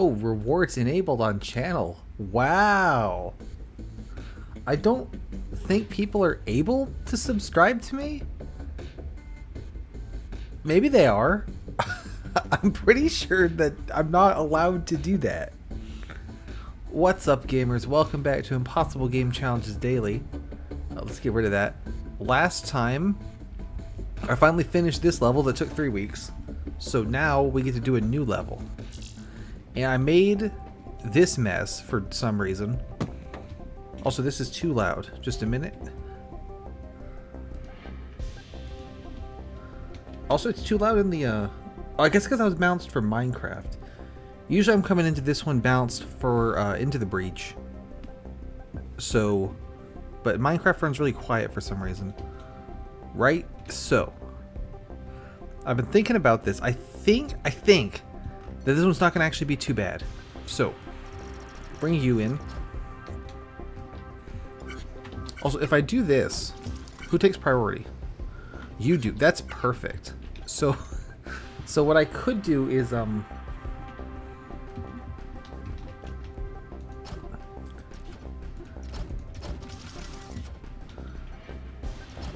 Oh, rewards enabled on channel. Wow. I don't think people are able to subscribe to me. Maybe they are. I'm pretty sure that I'm not allowed to do that. What's up, gamers? Welcome back to Impossible Game Challenges Daily. Let's get rid of that. Last time, I finally finished this level that took 3 weeks. So now we get to do a new level. And I made this mess for some reason. Also, this is too loud. Just a minute. Also, it's too loud in the, I guess because I was bounced for Minecraft. Usually I'm coming into this one bounced for, Into the Breach. So, but Minecraft runs really quiet for some reason. Right? So, I've been thinking about this. I think that this one's not going to actually be too bad. So, bring you in. Also, if I do this, who takes priority? You do. That's perfect. So, so what I could do is,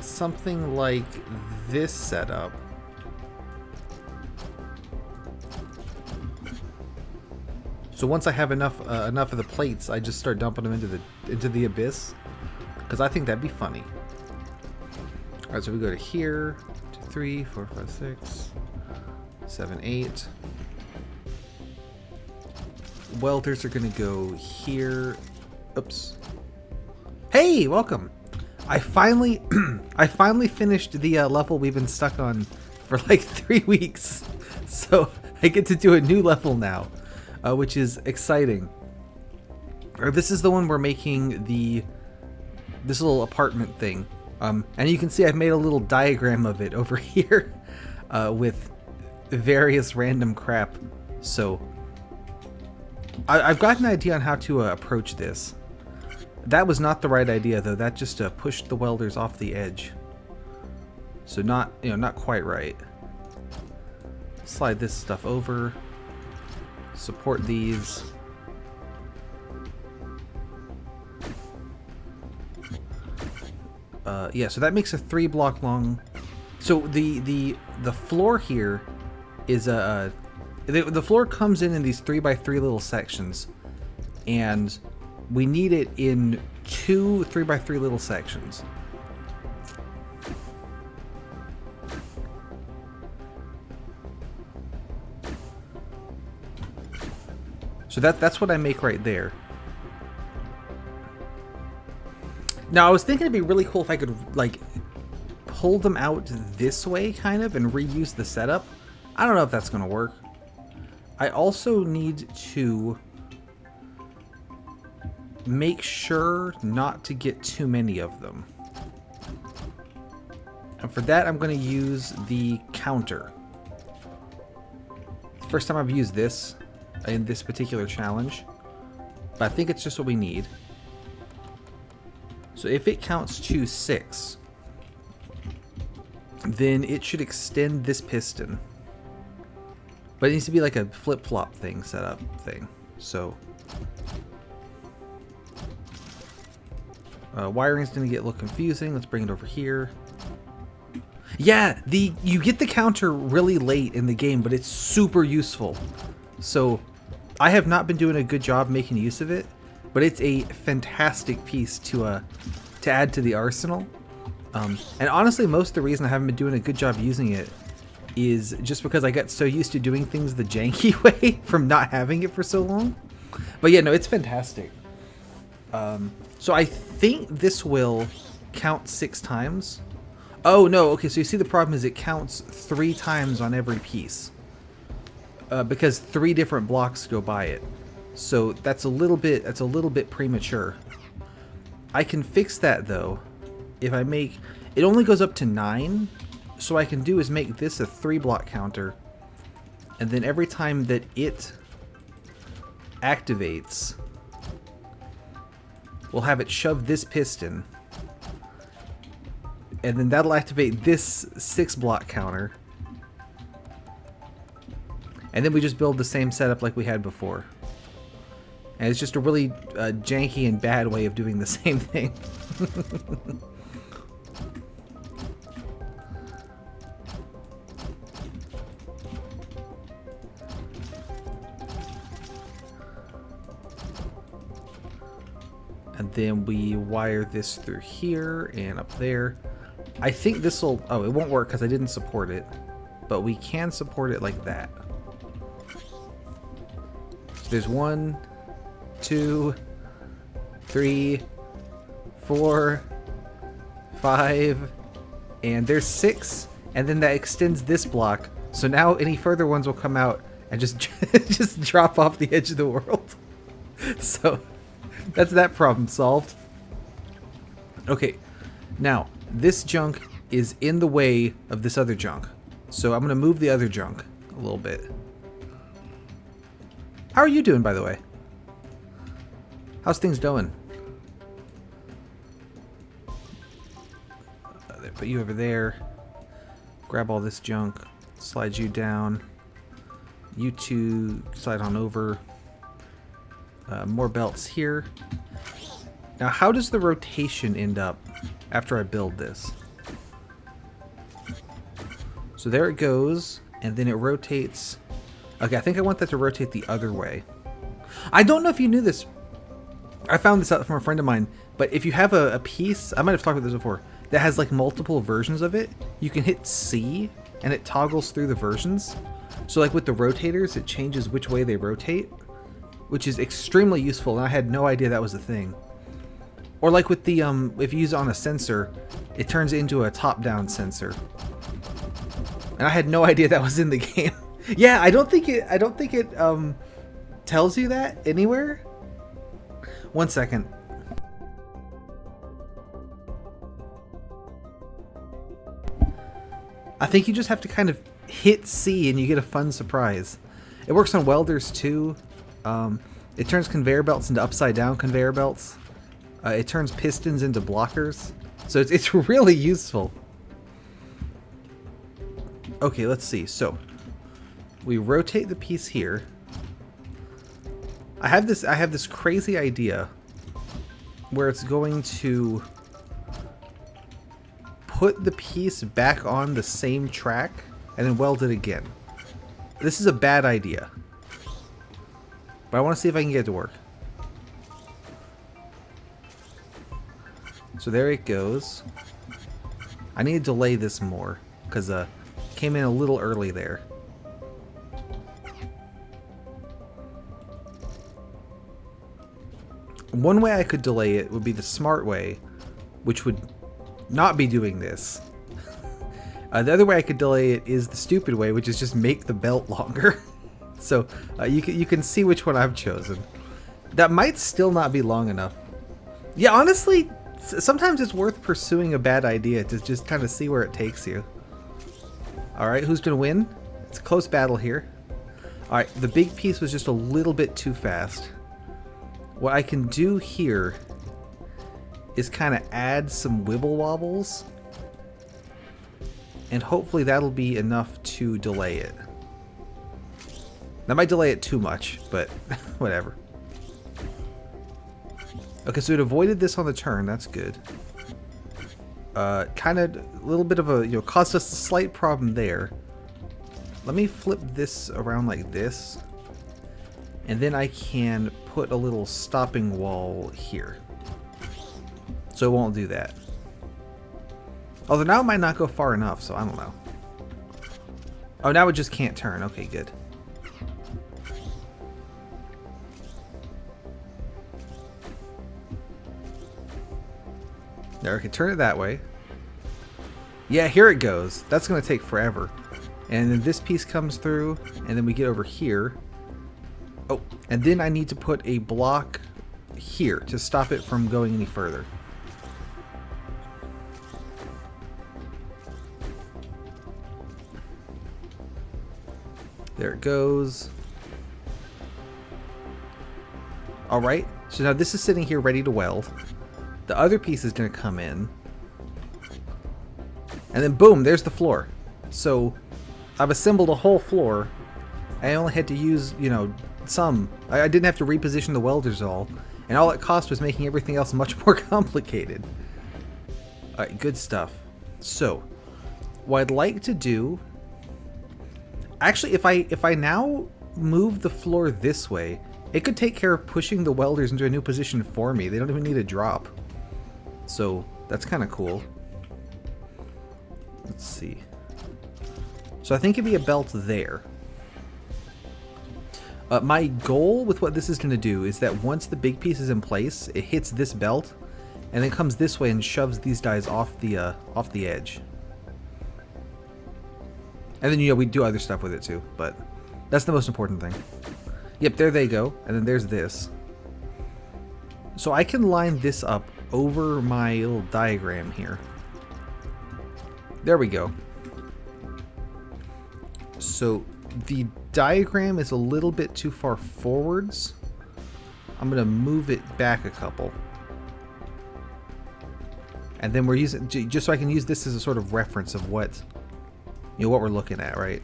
something like this setup. So once I have enough of the plates, I just start dumping them into the abyss, because I think that'd be funny. All right, so we go to here, 2, 3, 4, 5, 6, 7, 8. Welders are gonna go here. Oops. Hey, welcome. I finally finished the level we've been stuck on for like 3 weeks, so I get to do a new level now. Which is exciting. This is the one we're making this little apartment thing. And you can see I've made a little diagram of it over here with various random crap. So I've got an idea on how to approach this. That was not the right idea though. That just pushed the welders off the edge. So not quite right. Slide this stuff over. Support these. Yeah, so that makes a 3-block long. So the floor here is the floor comes in these 3x3 little sections, and we need it in 2 3x3 little sections. So that's what I make right there. Now I was thinking it'd be really cool if I could like pull them out this way kind of and reuse the setup. I don't know if that's gonna work. I also need to make sure not to get too many of them. And for that I'm gonna use the counter. First time I've used this in this particular challenge, but I think it's just what we need. So if it counts to 6, then it should extend this piston, but it needs to be like a flip-flop thing, setup thing. So wiring's gonna get a little confusing. Let's bring it over here. Yeah, you get the counter really late in the game, but it's super useful. So I have not been doing a good job making use of it, but it's a fantastic piece to add to the arsenal. And honestly, most of the reason I haven't been doing a good job using it is just because I got so used to doing things the janky way from not having it for so long. But yeah, no, it's fantastic. So I think this will count 6 times. Oh no, okay, so you see the problem is it counts 3 times on every piece. Because 3 different blocks go by it, so that's a little bit premature. I can fix that though. If I make it only goes up to 9, so what I can do is make this a 3-block counter, and then every time that it activates, we'll have it shove this piston, and then that'll activate this 6-block counter. And then we just build the same setup like we had before. And it's just a really janky and bad way of doing the same thing. And then we wire this through here and up there. I think this will... Oh, it won't work because I didn't support it. But we can support it like that. So there's 1, 2, 3, 4, 5, and there's 6. And then that extends this block. So now any further ones will come out and just just drop off the edge of the world. So... that's that problem solved. Okay, now this junk is in the way of this other junk. So I'm going to move the other junk a little bit. How are you doing, by the way? How's things going? Put you over there. Grab all this junk. Slide you down. You two slide on over. More belts here. Now, how does the rotation end up after I build this? So there it goes, and then it rotates. Okay, I think I want that to rotate the other way. I don't know if you knew this. I found this out from a friend of mine, but if you have a piece, I might have talked about this before, that has like multiple versions of it, you can hit C, and it toggles through the versions. So like with the rotators, it changes which way they rotate, which is extremely useful, and I had no idea that was a thing. Or like with the if you use it on a sensor, it turns it into a top-down sensor. And I had no idea that was in the game. Yeah, I don't think it tells you that anywhere. 1 second. I think you just have to kind of hit C and you get a fun surprise. It works on Welders too. It turns conveyor belts into upside down conveyor belts. It turns pistons into blockers. So it's really useful. Okay, let's see. So we rotate the piece here. I have this crazy idea where it's going to put the piece back on the same track and then weld it again. This is a bad idea, but I want to see if I can get it to work. So there it goes. I need to delay this more because came in a little early there. One way I could delay it would be the smart way, which would not be doing this. The other way I could delay it is the stupid way, which is just make the belt longer. So you can see which one I've chosen. That might still not be long enough. Yeah, honestly, sometimes it's worth pursuing a bad idea to just kind of see where it takes you. Alright, who's going to win? It's a close battle here. Alright, the big piece was just a little bit too fast. What I can do here is kind of add some wibble wobbles. And hopefully that'll be enough to delay it. That might delay it too much, but whatever. Okay, so it avoided this on the turn. That's good. Kind of a little bit of a, caused us a slight problem there. Let me flip this around like this. And then I can put a little stopping wall here. So it won't do that. Although now it might not go far enough, so I don't know. Oh, now it just can't turn. Okay, good. There, I can turn it that way. Yeah, here it goes. That's going to take forever. And then this piece comes through, and then we get over here. Oh, and then I need to put a block here to stop it from going any further. There it goes. Alright, so now this is sitting here ready to weld. The other piece is going to come in. And then boom, there's the floor. So I've assembled a whole floor I only had to use, you know, some. I didn't have to reposition the welders all. And all it cost was making everything else much more complicated. Alright, good stuff. So, what I'd like to do... Actually, if I now move the floor this way, it could take care of pushing the welders into a new position for me. They don't even need a drop. So, that's kind of cool. Let's see. So I think it'd be a belt there. My goal with what this is going to do is that once the big piece is in place, it hits this belt, and then comes this way and shoves these guys off the edge. And then, you know, we do other stuff with it too, but that's the most important thing. Yep, there they go, and then there's this. So I can line this up over my little diagram here. There we go. So the diagram is a little bit too far forwards. I'm going to move it back a couple. And then we're using, just so I can use this as a sort of reference of what, you know, what we're looking at, right?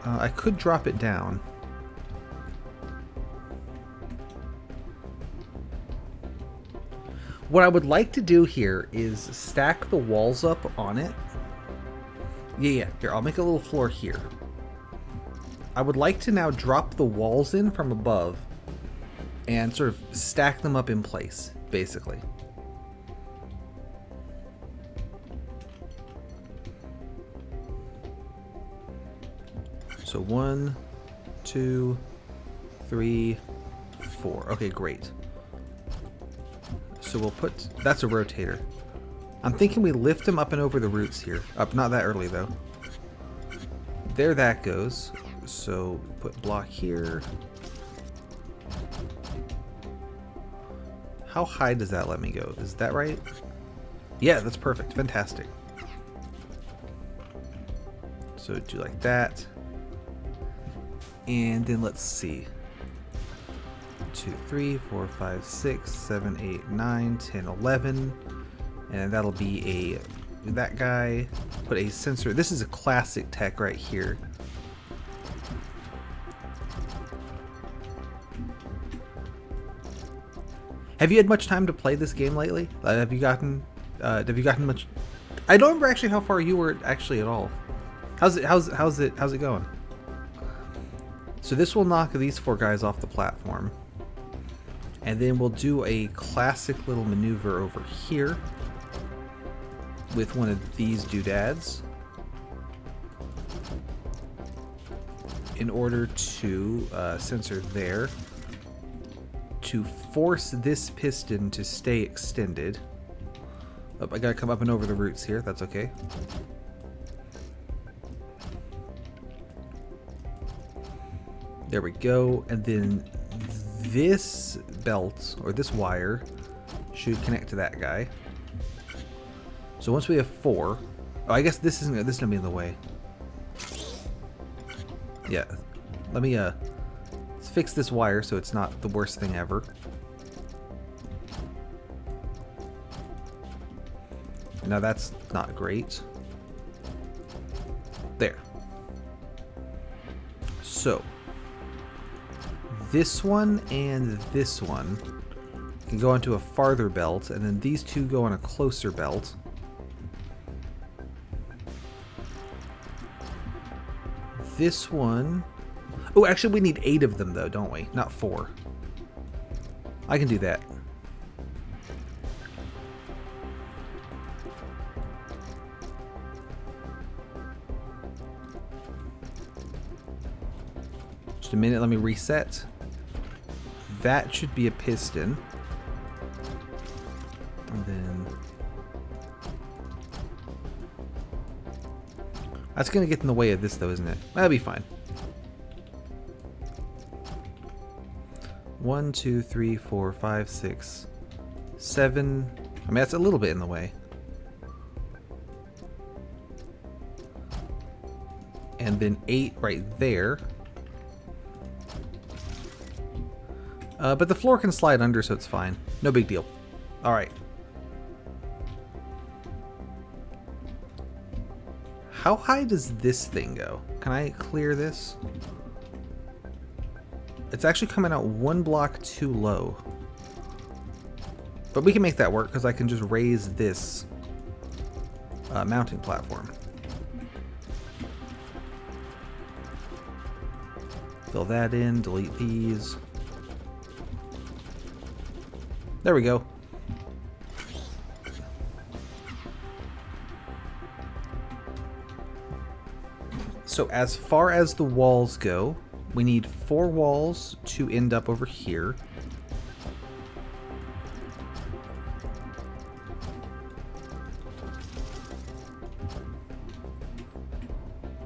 I could drop it down. What I would like to do here is stack the walls up on it. Yeah. Here, I'll make a little floor here. I would like to now drop the walls in from above and sort of stack them up in place, basically. So 1, 2, 3, 4. Okay, great. So we'll put... That's a rotator. I'm thinking we lift him up and over the roots here. Up, not that early, though. There that goes. So put block here. How high does that let me go? Is that right? Yeah, that's perfect. Fantastic. So do like that. And then let's see. 2, 3, 4, 5, 6, 7, 8, 9, 10, 11. And that'll be that guy. Put a sensor. This is a classic tech right here. Have you had much time to play this game lately? Have you gotten much? I don't remember actually how far you were actually at all. How's it going? So this will knock these 4 guys off the platform. And then we'll do a classic little maneuver over here with one of these doodads in order to sensor there to force this piston to stay extended. Oh, I gotta come up and over the roots here. That's okay. There we go. And then this belt, or this wire, should connect to that guy. So once we have 4... Oh, I guess this isn't gonna be in the way. Yeah. Let me let's fix this wire so it's not the worst thing ever. Now that's not great. There. So this one and this one can go into a farther belt, and then these 2 go on a closer belt. This one... Oh, actually we need 8 of them though, don't we? Not 4. I can do that. Just a minute, let me reset. That should be a piston. And then... That's going to get in the way of this though, isn't it? That'll be fine. 1, 2, 3, 4, 5, 6, 7. I mean, that's a little bit in the way. And then 8 right there. But the floor can slide under, so it's fine. No big deal. Alright. How high does this thing go? Can I clear this? It's actually coming out one block too low. But we can make that work because I can just raise this mounting platform. Fill that in, delete these. There we go. So as far as the walls go, we need 4 walls to end up over here.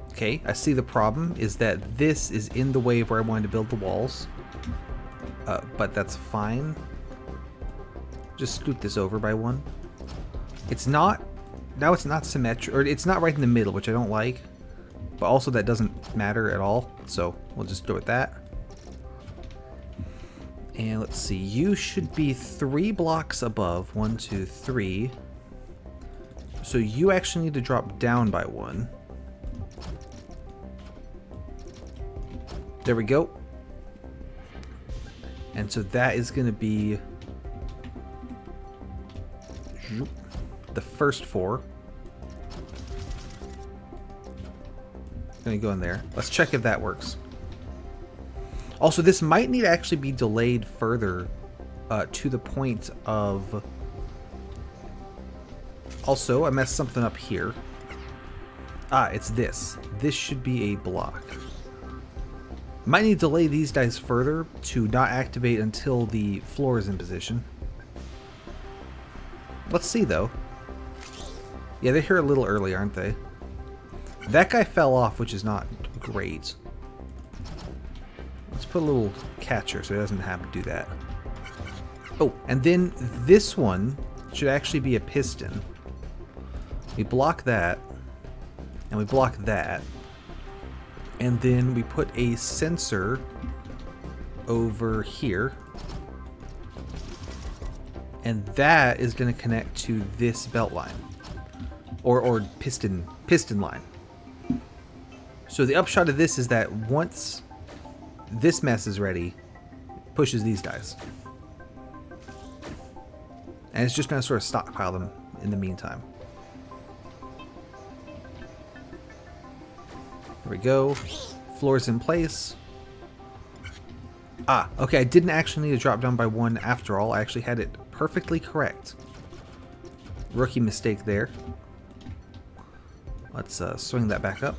Okay, I see the problem is that this is in the way of where I wanted to build the walls. But that's fine. Just scoot this over by 1. It's not, now it's not symmetric, or it's not right in the middle, which I don't like. But also that doesn't matter at all, so we'll just go with that. And let's see, you should be 3 blocks above. 1, 2, 3. So you actually need to drop down by 1. There we go. And so that is going to be the first 4. Gonna go in there. Let's check if that works. Also, this might need to actually be delayed further to the point of... Also, I messed something up here. Ah, it's this. This should be a block. Might need to delay these guys further to not activate until the floor is in position. Let's see, though. Yeah, they're here a little early, aren't they? That guy fell off, which is not great. Let's put a little catcher so he doesn't have to do that. Oh, and then this one should actually be a piston. We block that, and we block that. And then we put a sensor over here. And that is going to connect to this belt line. Or piston line. So the upshot of this is that once this mess is ready, it pushes these guys. And it's just going to sort of stockpile them in the meantime. There we go. Floor's in place. Ah, okay, I didn't actually need to drop down by 1 after all. I actually had it perfectly correct. Rookie mistake there. Let's swing that back up.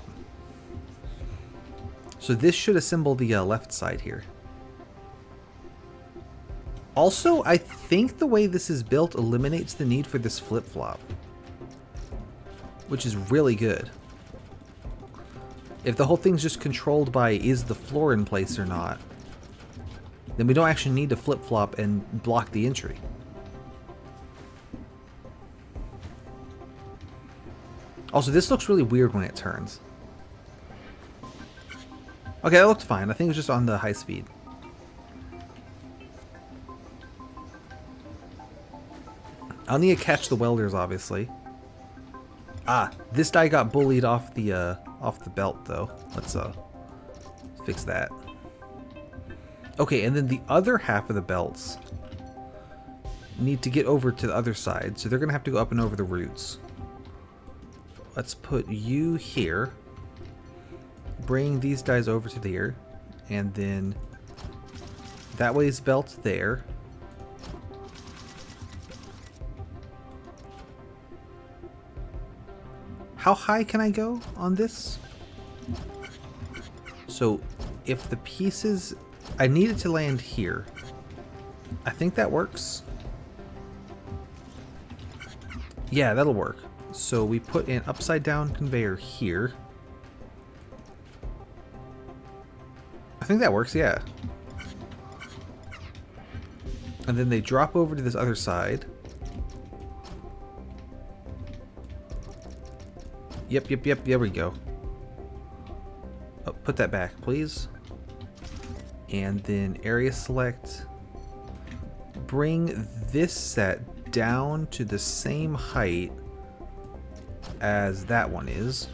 So this should assemble the left side here. Also, I think the way this is built eliminates the need for this flip-flop, which is really good. If the whole thing's just controlled by is the floor in place or not, then we don't actually need to flip-flop and block the entry. Also, this looks really weird when it turns. Okay, that looked fine. I think it was just on the high speed. I'll need to catch the welders, obviously. Ah, this guy got bullied off the belt, though. Let's fix that. Okay, and then the other half of the belts need to get over to the other side, so they're gonna have to go up and over the roots. Let's put you here. Bring these guys over to there, and then that way's belt there. How high can I go on this? So if the pieces, I need it to land here. I think that works. Yeah, that'll work. So we put an upside down conveyor here. I think that works, yeah. And then they drop over to this other side. Yep, there we go. Oh, put that back, please. And then area select. Bring this set down to the same height as that one is.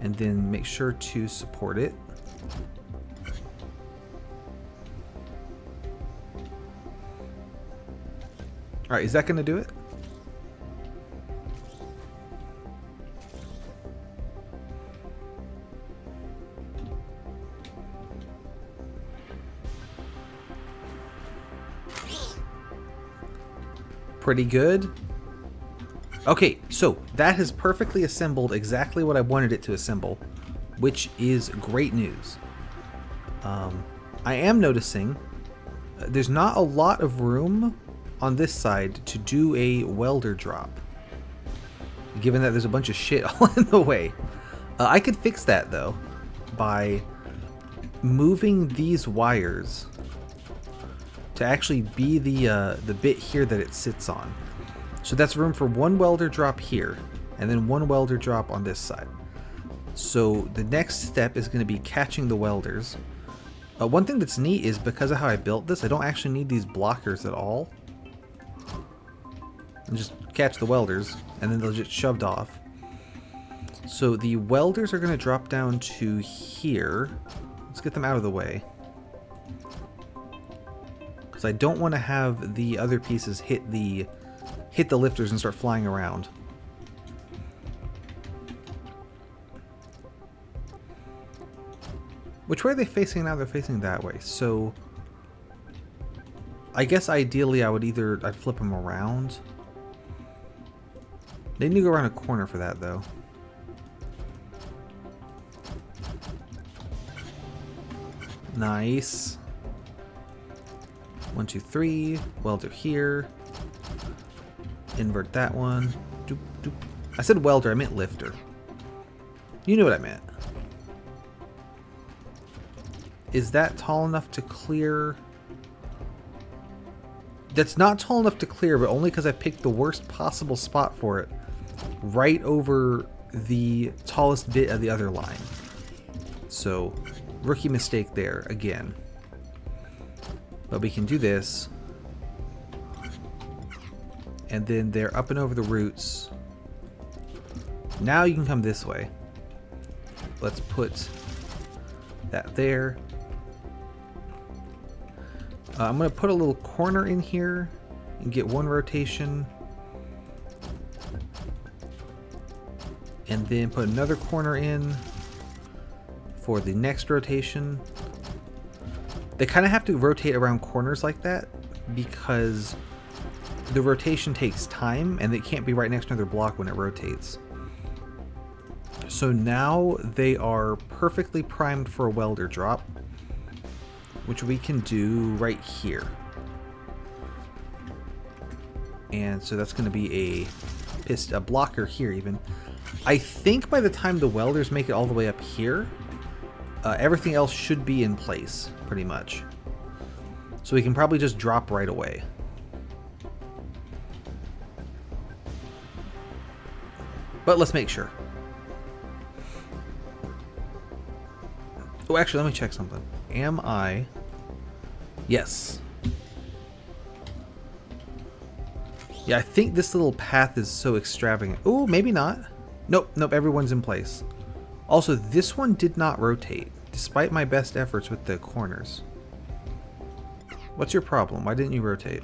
And then make sure to support it. Alright, is that going to do it? Pretty good. Okay, so that has perfectly assembled exactly what I wanted it to assemble, which is great news. I am noticing there's not a lot of room on this side to do a welder drop, given that there's a bunch of shit all in the way. I could fix that though by moving these wires to actually be the bit here that it sits on. So that's room for one welder drop here, and then one welder drop on this side. So the next step is going to be catching the welders. One thing that's neat is because of how I built this, I don't actually need these blockers at all. And just catch the welders, and then they'll get shoved off. So the welders are going to drop down to here. Let's get them out of the way. Because I don't want to have the other pieces hit the lifters and start flying around. Which way are they facing now? They're facing that way. So I guess ideally I'd flip them around. They need to go around a corner for that though. Nice. 1, 2, 3. Welder here. Invert that one. Doop, doop. I said welder, I meant lifter. You knew what I meant. Is that tall enough to clear? That's not tall enough to clear, but only because I picked the worst possible spot for it. Right over the tallest bit of the other line. So, rookie mistake there, again. But we can do this. And then they're up and over the roots. Now you can come this way. Let's put that there. I'm going to put a little corner in here and get one rotation. And then put another corner in for the next rotation. They kind of have to rotate around corners like that because the rotation takes time and it can't be right next to another block when it rotates. So now they are perfectly primed for a welder drop, which we can do right here. And so that's going to be a blocker here even. I think by the time the welders make it all the way up here, everything else should be in place pretty much. So we can probably just drop right away. But let's make sure. Oh, actually, let me check something. Am I... Yes. Yeah, I think this little path is so extravagant. Oh, maybe not. Nope, nope, everyone's in place. Also, this one did not rotate, despite my best efforts with the corners. What's your problem? Why didn't you rotate?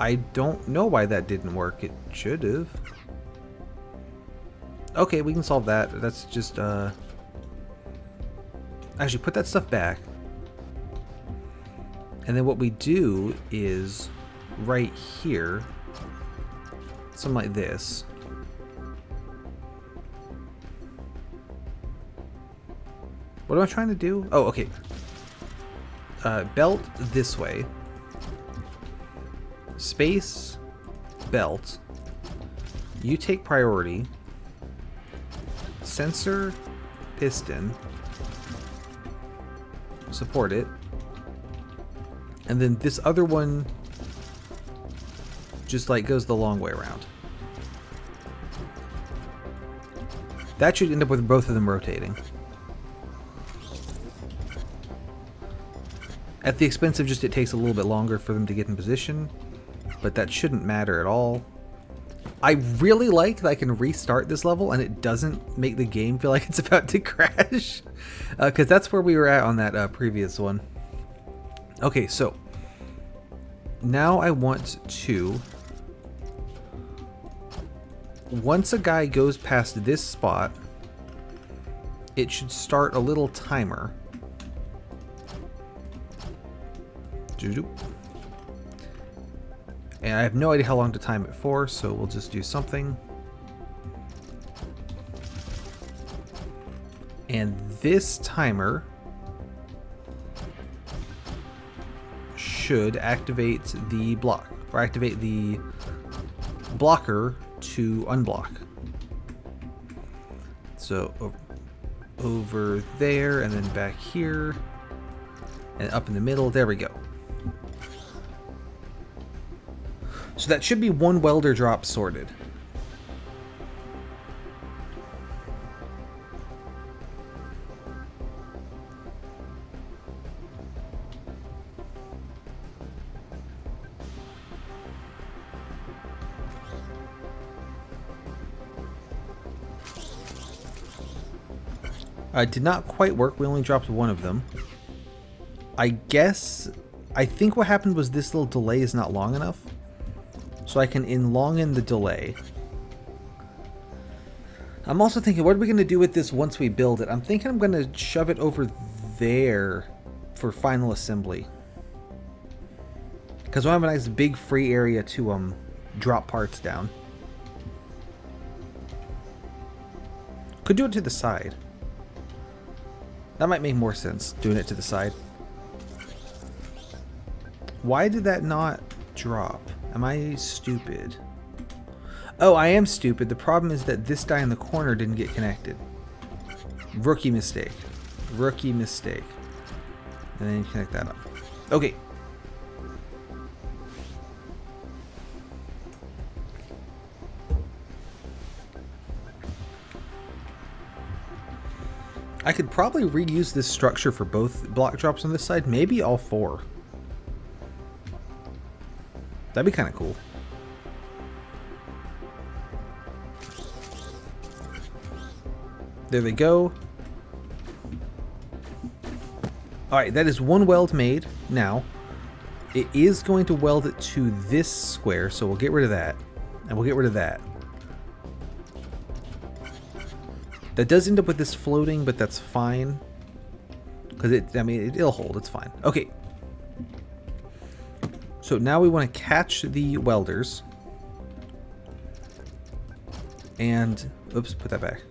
I don't know why that didn't work. It should have. Okay, we can solve that. That's just, actually, put that stuff back. And then what we do is, right here, something like this. What am I trying to do? Oh, okay. Belt this way. Space, belt. You take priority. Sensor, piston. Support it. And then this other one just like goes the long way around. That should end up with both of them rotating. At the expense of just it takes a little bit longer for them to get in position, but that shouldn't matter at all. I really like that I can restart this level and it doesn't make the game feel like it's about to crash, because that's where we were at on that previous one. Okay, so now I want to, once a guy goes past this spot, it should start a little timer. And I have no idea how long to time it for, so we'll just do something. And this timer should activate the block, or activate the blocker to unblock. So over there, and then back here, and up in the middle. There we go. So that should be one welder drop sorted. Did not quite work. We only dropped one of them. I think what happened was this little delay is not long enough. So I can elongate the delay. I'm also thinking, what are we going to do with this once we build it? I'm thinking I'm going to shove it over there for final assembly. Because we'll have a nice big free area to drop parts down. Could do it to the side. That might make more sense, doing it to the side. Why did that not drop? Am I stupid? Oh, I am stupid. The problem is that this guy in the corner didn't get connected. Rookie mistake. Rookie mistake. And then you connect that up. Okay. I could probably reuse this structure for both block drops on this side. Maybe all four. That'd be kind of cool. There they go. Alright, that is one weld made. Now, it is going to weld it to this square, so we'll get rid of that. And we'll get rid of that. That does end up with this floating, but that's fine. Because it'll hold, it's fine. Okay. So now we want to catch the welders. And, oops, put that back.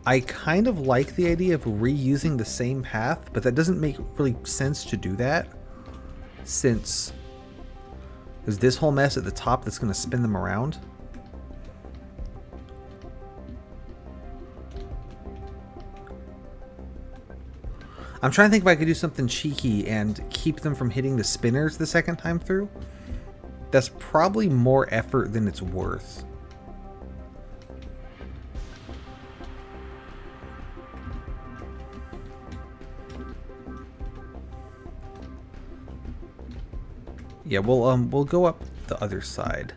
I kind of like the idea of reusing the same path, but that doesn't make really sense to do that. Since there's this whole mess at the top that's going to spin them around. I'm trying to think if I could do something cheeky and keep them from hitting the spinners the second time through. That's probably more effort than it's worth. Yeah, we'll go up the other side.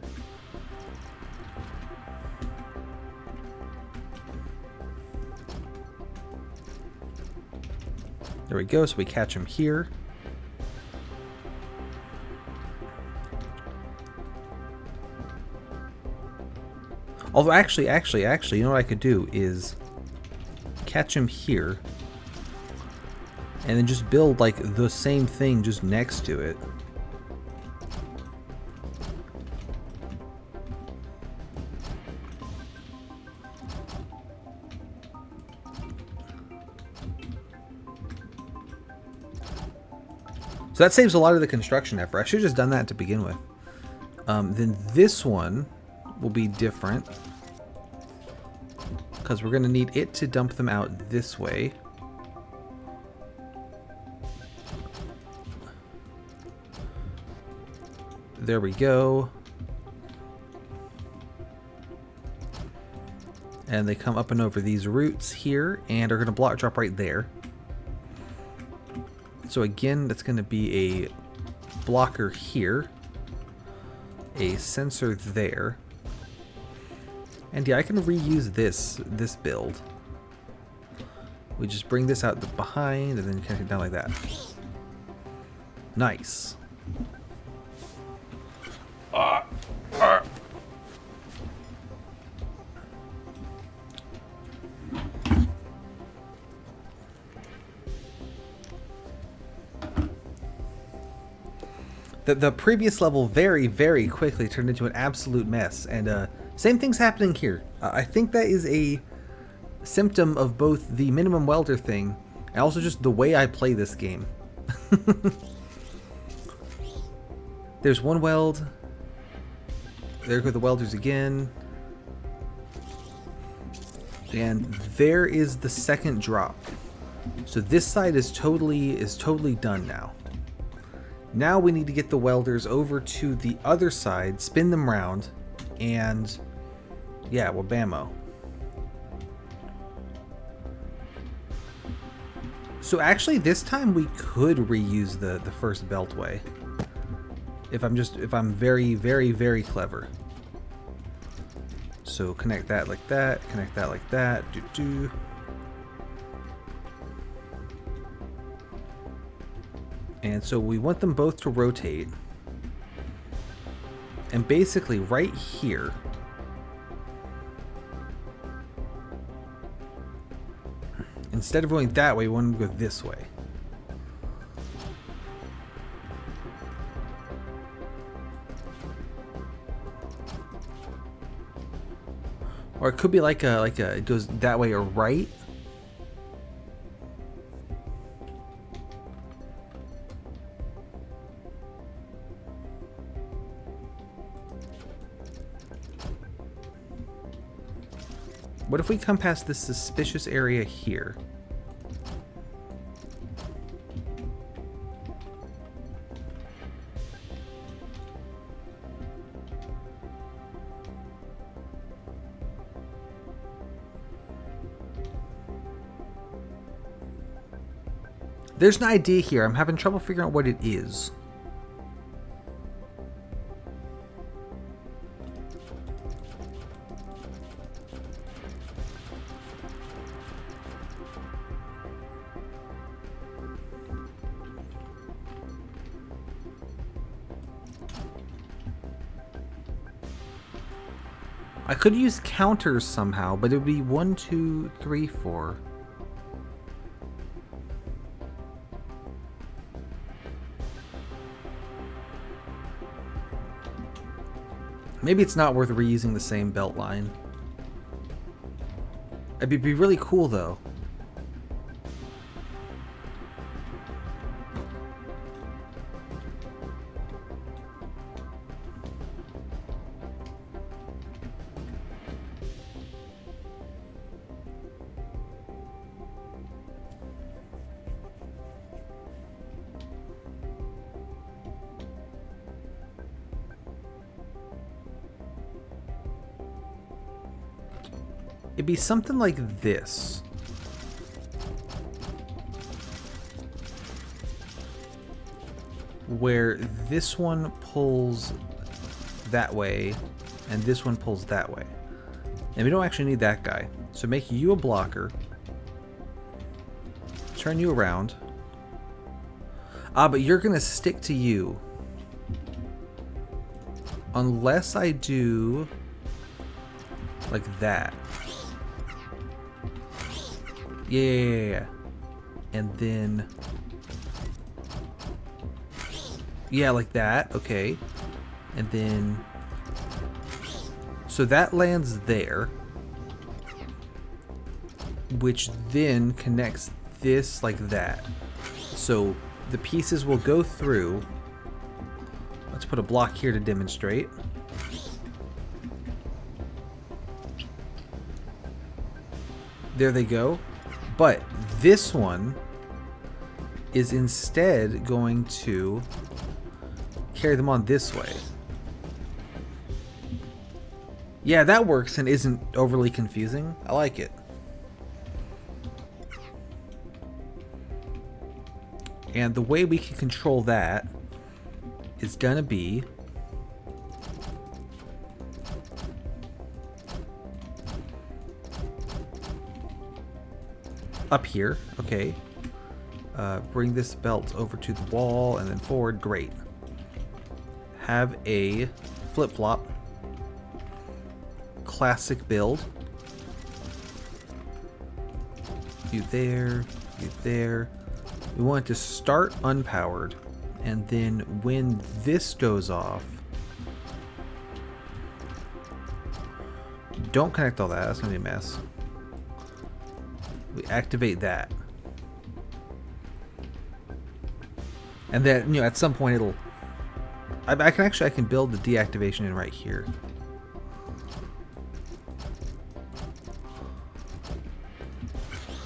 There we go, so we catch him here. Although actually, you know what I could do is catch him here and then just build like the same thing just next to it. So that saves a lot of the construction effort. I should have just done that to begin with. Then this one will be different. Because we're going to need it to dump them out this way. There we go. And they come up and over these roots here and are going to block drop right there. So again, that's going to be a blocker here, a sensor there, and yeah, I can reuse this build. We just bring this out behind and then connect it down like that. Nice. The previous level very, very quickly turned into an absolute mess, and same thing's happening here. I think that is a symptom of both the minimum welder thing and also just the way I play this game. There's one weld. There go the welders again. And there is the second drop. So this side is totally done now. Now we need to get the welders over to the other side, spin them round, and yeah, well, bammo. So actually this time we could reuse the first beltway. If I'm very, very, very clever. So connect that like that, connect that like that, do. And so we want them both to rotate. And basically right here, instead of going that way, we want them to go this way. Or it could be like a it goes that way or right. What if we come past this suspicious area here? There's an idea here. I'm having trouble figuring out what it is. I could use counters somehow, but it would be 1, 2, 3, 4. Maybe it's not worth reusing the same belt line. It'd be really cool though. It'd be something like this. Where this one pulls that way and this one pulls that way. And we don't actually need that guy. So make you a blocker. Turn you around. Ah, but you're gonna stick to you. Unless I do like that. Yeah. And then... yeah, like that. Okay. And then... so that lands there. Which then connects this like that. So the pieces will go through. Let's put a block here to demonstrate. There they go. But this one is instead going to carry them on this way. Yeah, that works and isn't overly confusing. I like it. And the way we can control that is gonna be up here. Okay. Bring this belt over to the wall and then forward. Great. Have a flip-flop. Classic build. You there, you there. We want it to start unpowered, and then when this goes off, don't connect all that, that's gonna be a mess. We activate that. And then, you know, at some point it'll... I can build the deactivation in right here.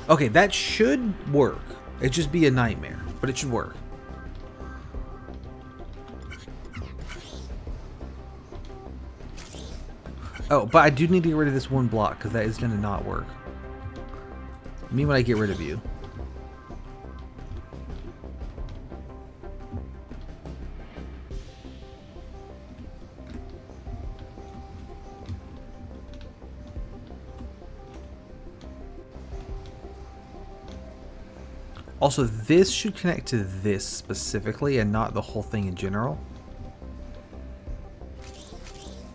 Okay, that should work. It'd just be a nightmare, but it should work. Oh, but I do need to get rid of this one block, because that is going to not work. I mean when I get rid of you. Also, this should connect to this specifically and not the whole thing in general.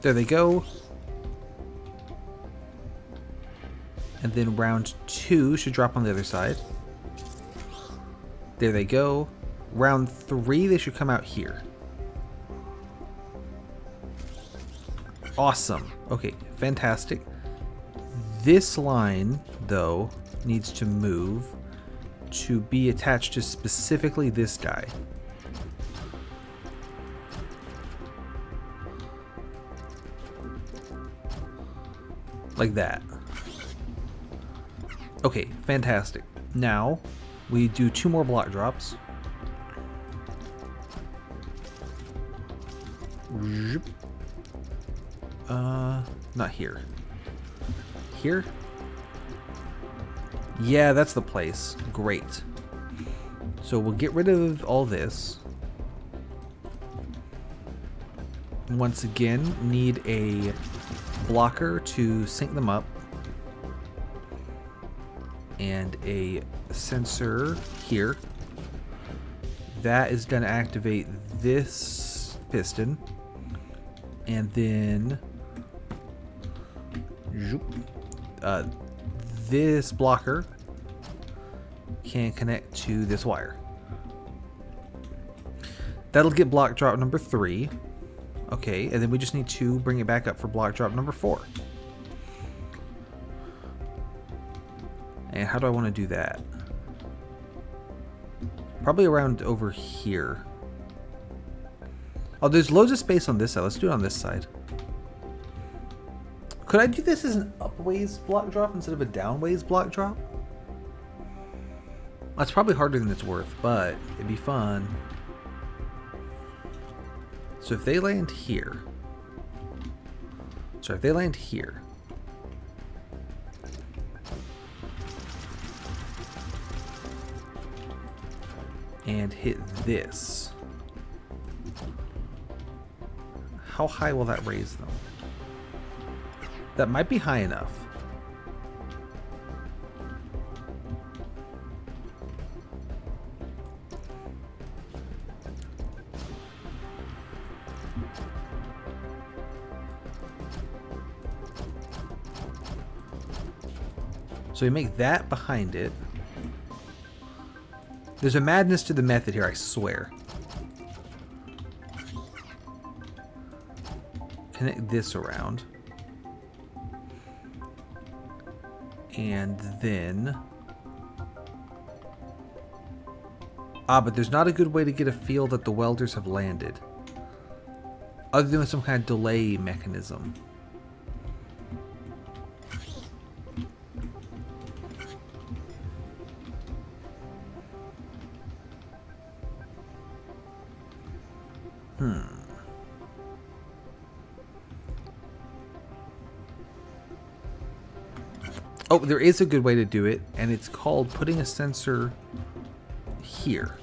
There they go. And then round 2 should drop on the other side. There they go. Round 3, they should come out here. Awesome. Okay, fantastic. This line, though, needs to move to be attached to specifically this guy. Like that. Okay, fantastic. Now, we do 2 more block drops. Not here. Here? Yeah, that's the place. Great. So we'll get rid of all this. Once again, need a blocker to sync them up. And a sensor here. That is going to activate this piston. And then this blocker can connect to this wire. That'll get block drop number 3. Okay, and then we just need to bring it back up for block drop number 4. And how do I want to do that? Probably around over here. Oh, there's loads of space on this side. Let's do it on this side. Could I do this as an upways block drop instead of a downways block drop? That's probably harder than it's worth, but it'd be fun. So if they land here. So if they land here. And hit this. How high will that raise them? That might be high enough. So we make that behind it. There's a madness to the method here, I swear. Connect this around. And then... but there's not a good way to get a feel that the welders have landed. Other than some kind of delay mechanism. Oh, there is a good way to do it, and it's called putting a sensor here.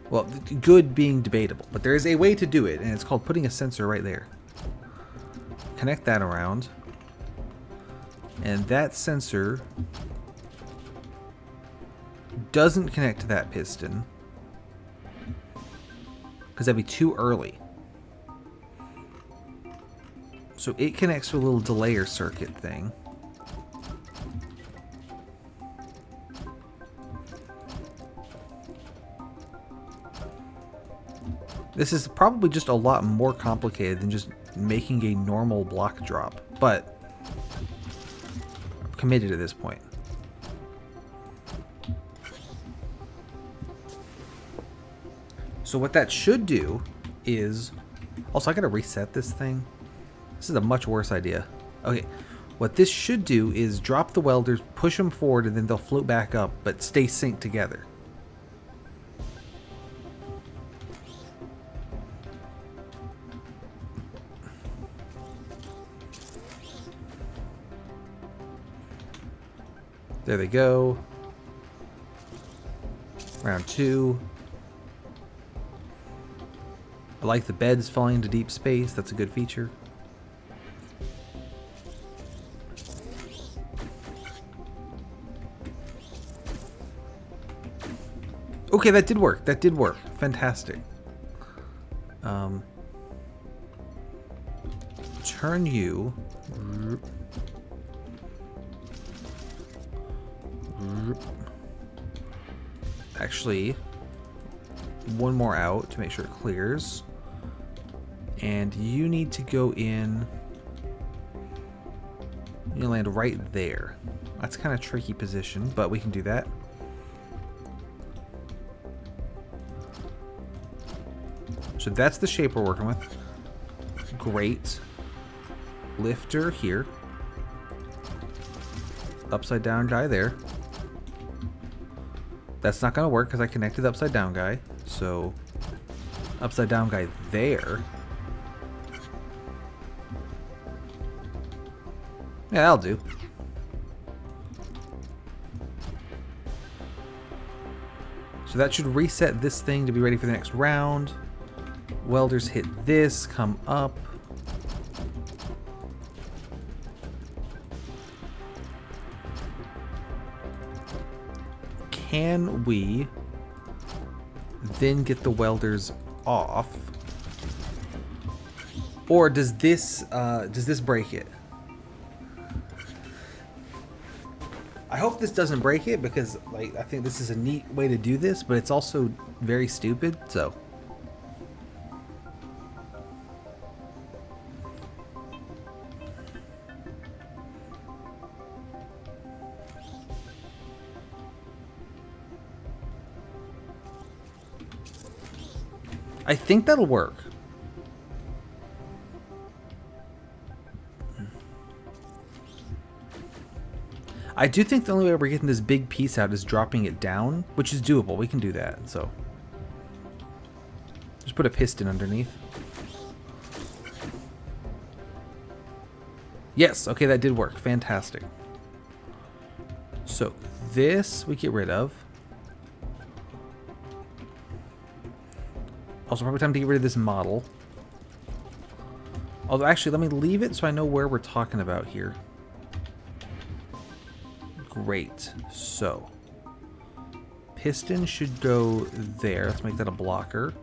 Well, good being debatable, but there is a way to do it, and it's called putting a sensor right there. Connect that around. And that sensor doesn't connect to that piston, because that'd be too early. So it connects to a little delayer circuit thing. This is probably just a lot more complicated than just making a normal block drop, but I'm committed at this point. So what that should do is... Also, I gotta reset this thing. This is a much worse idea. Okay, what this should do is drop the welders, push them forward, and then they'll float back up, but stay synced together. There they go. Round 2. I like the beds falling into deep space. That's a good feature. Okay, that did work. That did work. Fantastic. Turn you. Actually, one more out to make sure it clears. And you need to go in. You land right there. That's kind of a tricky position, but we can do that. So that's the shape we're working with. Great. Lifter here. Upside down guy there. That's not going to work because I connected the upside down guy. So, upside down guy there. Yeah, that'll do. So that should reset this thing to be ready for the next round. Welders hit this, come up. Can we then get the welders off? Or does this break it? I hope this doesn't break it because like I think this is a neat way to do this, but it's also very stupid, so. I think that'll work. I do think the only way we're getting this big piece out is dropping it down, which is doable. We can do that, so. Just put a piston underneath. Yes, okay, that did work. Fantastic. So this we get rid of. Also, probably time to get rid of this model. Although, actually, let me leave it so I know where we're talking about here. Great. So, piston should go there. Let's make that a blocker.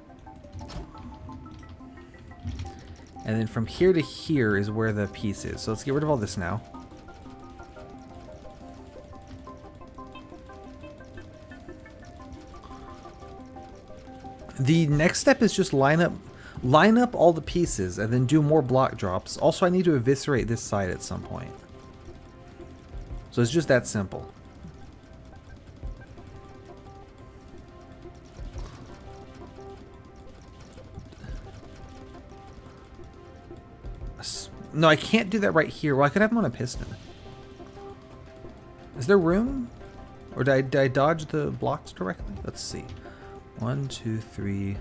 And then from here to here is where the piece is. So let's get rid of all this now. The next step is just line up all the pieces and then do more block drops. Also, I need to eviscerate this side at some point. So it's just that simple. No, I can't do that right here. Well, I could have them on a piston. Is there room? Or did I dodge the blocks directly? Let's see. 1, 2, 3.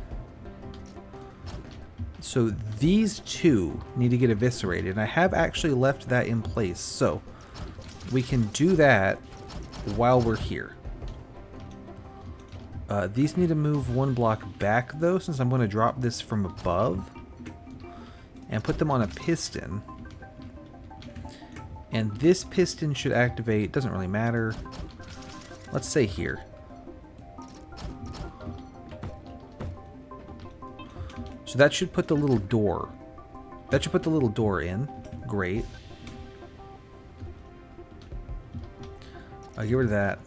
So these two need to get eviscerated. And I have actually left that in place. So we can do that while we're here. These need to move one block back, though, since I'm going to drop this from above. And put them on a piston. And this piston should activate, doesn't really matter. Let's say here. So that should put the little door. That should put the little door in. Great. I'll get rid of that.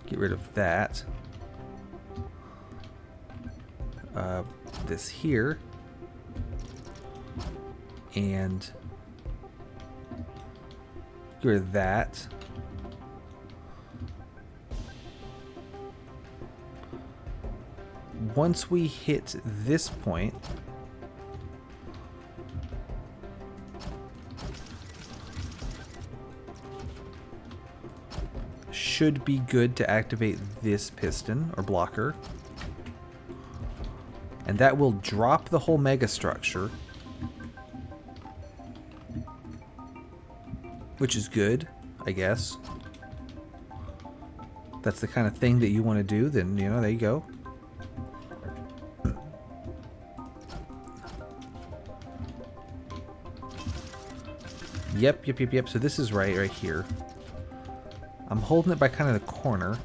Get rid of that. This here. And get rid of that. Once we hit this point, should be good to activate this piston or blocker. And that will drop the whole megastructure, which is good, I guess. That's the kind of thing that you want to do, then, you know, there you go. Yep. So this is right here. I'm holding it by kind of the corner.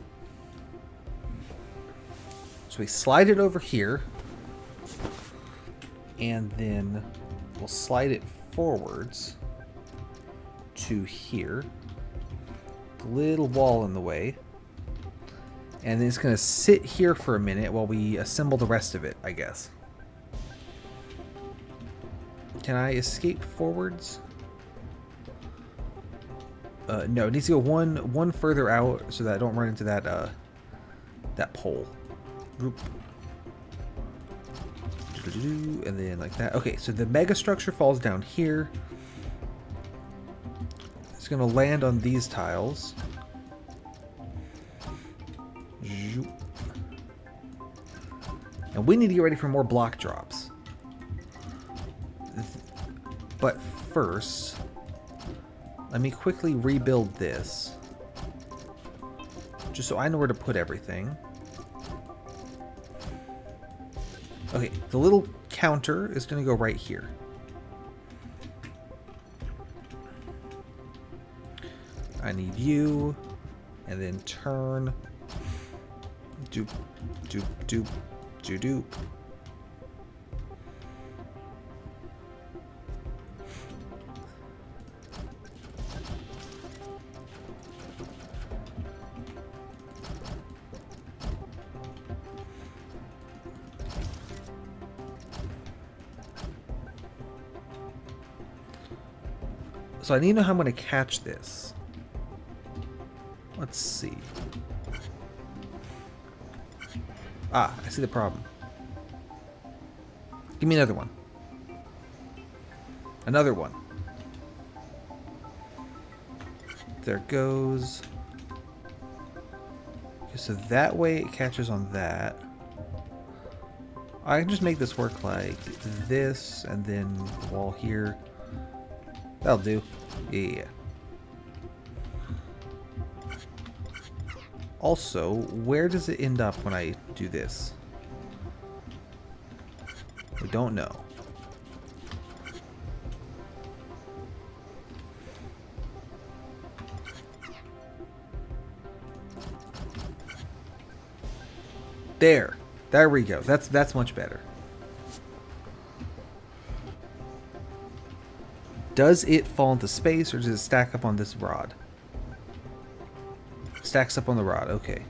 So we slide it over here. And then we'll slide it forwards to here. The little wall in the way. And then it's going to sit here for a minute while we assemble the rest of it, I guess. Can I escape forwards? No, it needs to go one further out so that I don't run into that that pole. Oop. And then like that. Okay, so the mega structure falls down here. It's gonna land on these tiles. And we need to get ready for more block drops. But first, let me quickly rebuild this. Just so I know where to put everything. Okay, the little counter is going to go right here. I need you. And then turn. Doop, doop, doop, doop, doop. So I need to know how I'm going to catch this. Let's see. Ah, I see the problem. Give me another one. Another one. There it goes. Okay, so that way it catches on that. I can just make this work like this, and then the wall here. That'll do. Yeah. Also, where does it end up when I do this? We don't know. There. There we go. That's much better. Does it fall into space, or does it stack up on this rod? Stacks up on the rod, okay.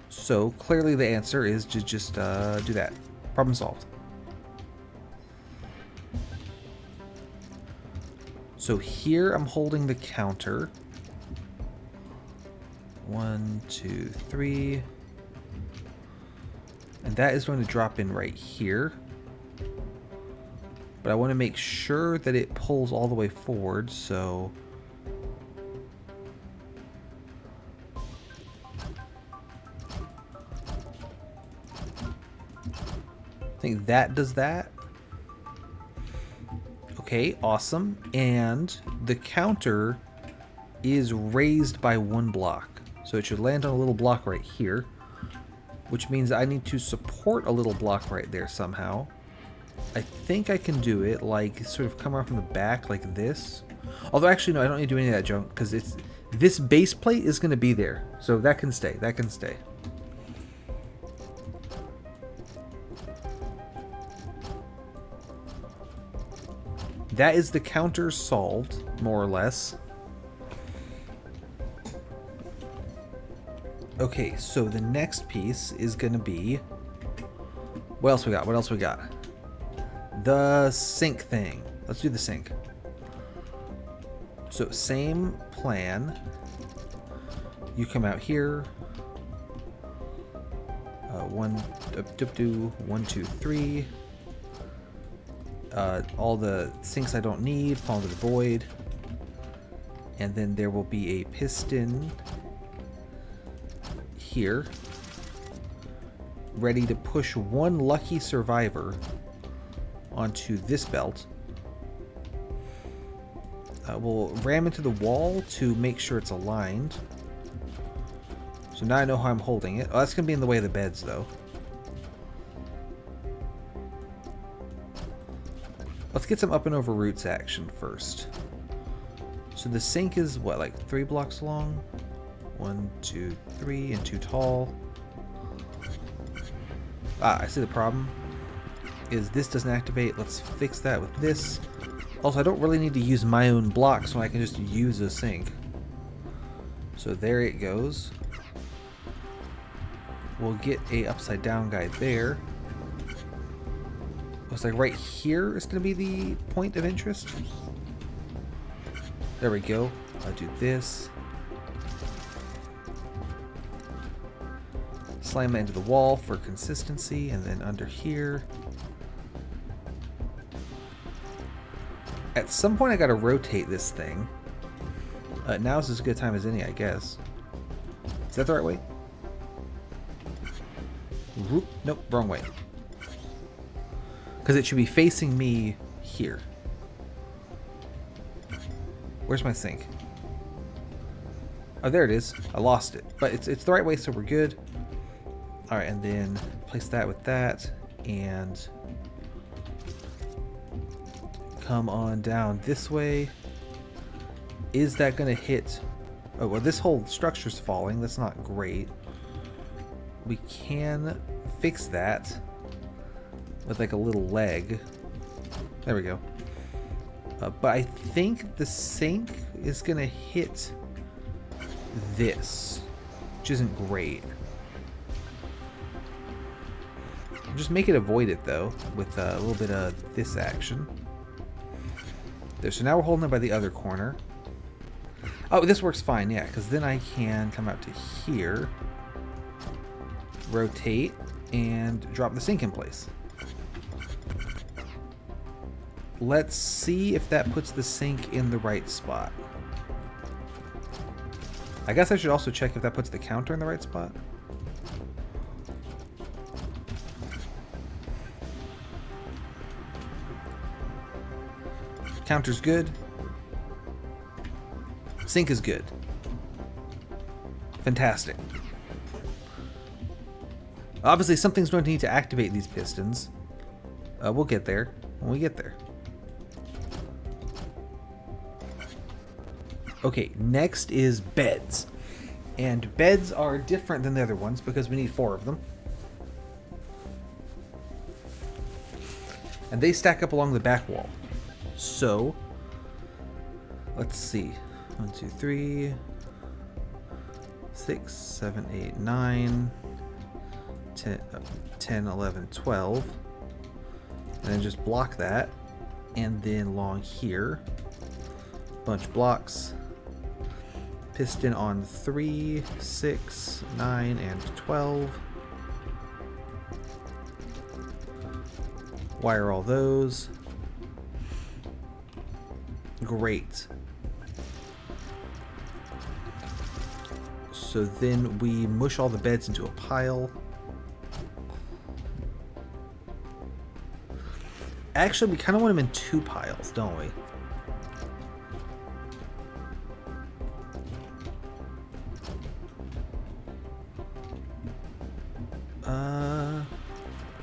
So, clearly the answer is to just do that. Problem solved. So here I'm holding the counter. 1, 2, 3. And that is going to drop in right here. But I want to make sure that it pulls all the way forward, so... I think that does that. Okay, awesome. And the counter is raised by 1 block. So it should land on a little block right here, which means I need to support a little block right there somehow. I think I can do it, like, sort of come around from the back like this. Although, actually, no, I don't need to do any of that junk, because this base plate is going to be there. So that can stay. That can stay. That is the counter solved, more or less. Okay, so the next piece is going to be... What else we got? What else we got? The sink thing. Let's do the sink. So, same plan. You come out here. 1, 2, 3. All the sinks I don't need fall into the void. And then there will be a piston here, ready to push one lucky survivor onto this belt. We'll ram into the wall to make sure it's aligned. So now I know how I'm holding it. Oh, that's going to be in the way of the beds, though. Let's get some up and over roots action first. So the sink is, what, like 3 blocks long? 1, 2, 3, and 2 tall. Ah, I see the problem. Is this doesn't activate. Let's fix that with this. Also, I don't really need to use my own blocks when I can just use a sink. So there it goes. We'll get a upside down guy there. Looks like right here is going to be the point of interest. There we go. I'll do this. Slam that into the wall for consistency, and then under here. At some point I gotta rotate this thing. Now's as good a time as any, I guess. Is that the right way? Whoop, nope, wrong way. Because it should be facing me here. Where's my sink? Oh, there it is. I lost it. But it's the right way, so we're good. Alright, and then place that with that, and come on down this way. Is that going to hit... Oh, well, this whole structure's falling. That's not great. We can fix that with like a little leg. There we go. But I think the sink is going to hit this, which isn't great. Just make it avoid it, though, with a little bit of this action. There, so now we're holding it by the other corner. Oh, this works fine, yeah, because then I can come out to here, rotate, and drop the sink in place. Let's see if that puts the sink in the right spot. I guess I should also check if that puts the counter in the right spot. Counter's good. Sink is good. Fantastic. Obviously, something's going to need to activate these pistons. We'll get there when we get there. Okay, next is beds. And beds are different than the other ones because we need 4 of them. And they stack up along the back wall. So, let's see. 1, 2, 3, 6, 7, 8, 9, 10, 11, 12. And then just block that. And then along here, bunch of blocks. Piston on 3, 6, 9, and 12. Wire all those. Great. So then we mush all the beds into a pile. Actually, we kind of want them in 2 piles, don't we?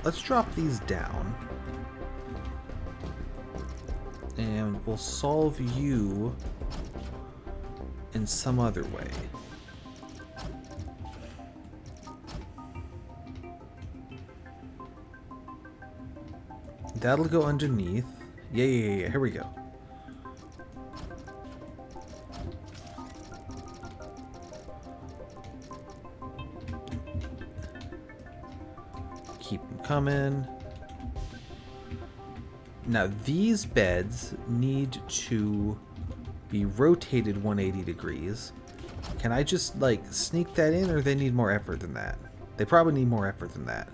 Let's drop these down. And we'll solve you in some other way. That'll go underneath. Yeah, here we go. Keep them coming. Now these beds need to be rotated 180 degrees. Can I just like sneak that in, or they need more effort than that? They probably need more effort than that.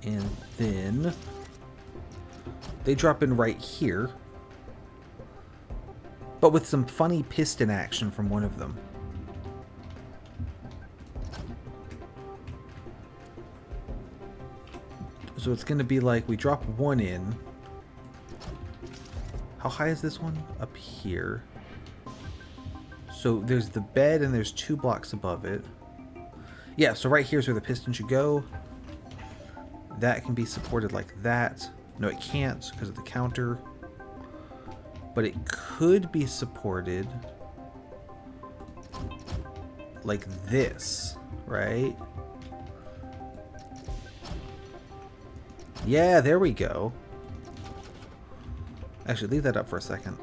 And then they drop in right here, but with some funny piston action from one of them. So it's going to be like we drop one in. How high is this one? Up here. So there's the bed and there's 2 blocks above it. Yeah, so right here's where the piston should go. That can be supported like that. No, it can't because of the counter. But it could be supported like this, right? Yeah, there we go. Actually, leave that up for a second.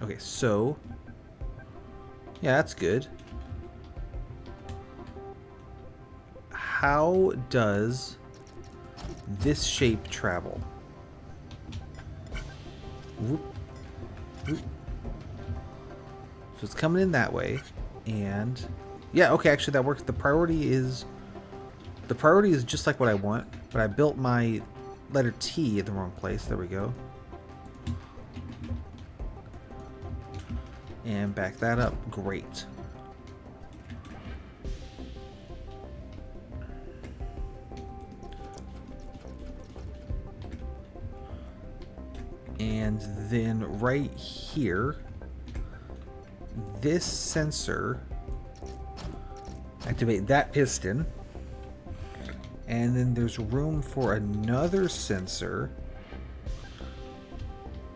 Okay, so... yeah, that's good. How does this shape travel? Whoop, whoop. So it's coming in that way, and yeah, okay, actually that works. The priority is just like what I want, but I built my letter T in the wrong place. There we go. And back that up. Great. And then right here, this sensor, activate that piston. And then there's room for another sensor.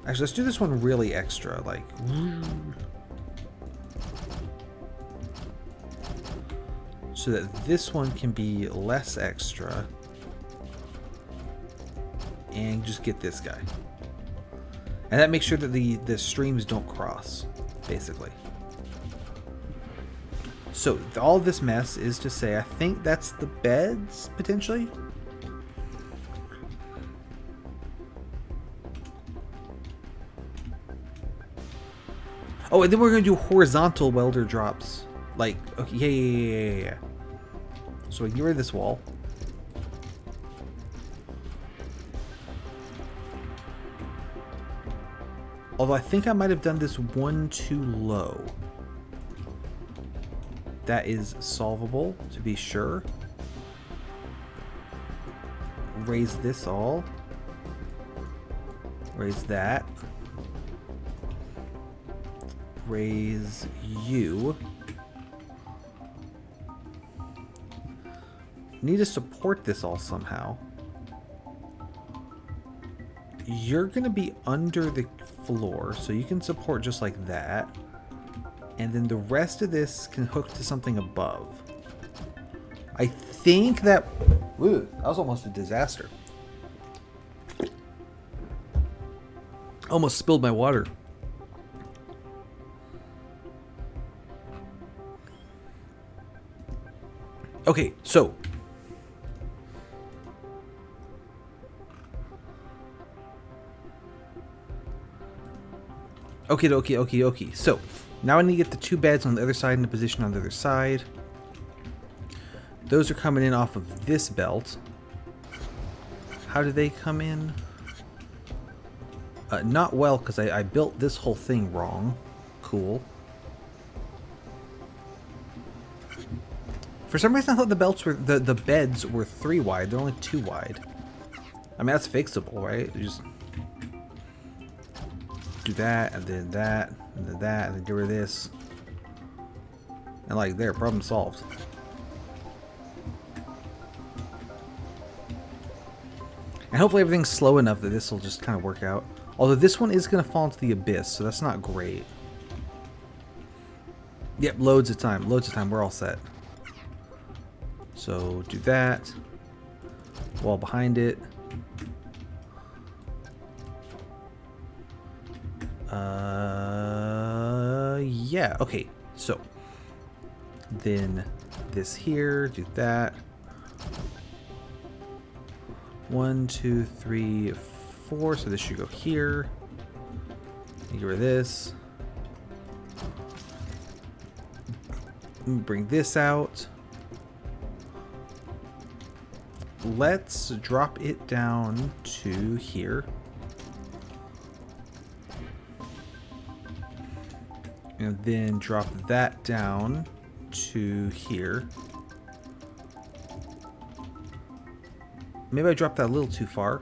Actually, let's do this one really extra, like... so that this one can be less extra. And just get this guy. And that makes sure that the streams don't cross, basically. So all this mess is to say, I think that's the beds, potentially? Oh, and then we're going to do horizontal welder drops. Like, okay, yeah. So we can get rid of this wall. Although I think I might have done this one too low. That is solvable, to be sure. Raise this all. Raise that. Raise you. Need to support this all somehow. You're going to be under the floor, so you can support just like that. And then the rest of this can hook to something above. I think that... Woo, that was almost a disaster. Almost spilled my water. Okay, so... Okay. So, now I need to get the 2 beds on the other side in the position on the other side. Those are coming in off of this belt. How do they come in? Not well, because I built this whole thing wrong. Cool. For some reason I thought the belts were the beds were 3 wide. They're only 2 wide. I mean, that's fixable, right? do that, and then that, and then that, and then get rid of this. And like, there, problem solved. And hopefully everything's slow enough that this will just kind of work out. Although this one is going to fall into the abyss, so that's not great. Yep, loads of time. Loads of time. We're all set. So do that. Wall behind it. Yeah, okay. So then this here, do that. 1, 2, 3, 4. So this should go here. Get rid of this. Bring this out. Let's drop it down to here. And then drop that down to here. Maybe I dropped that a little too far.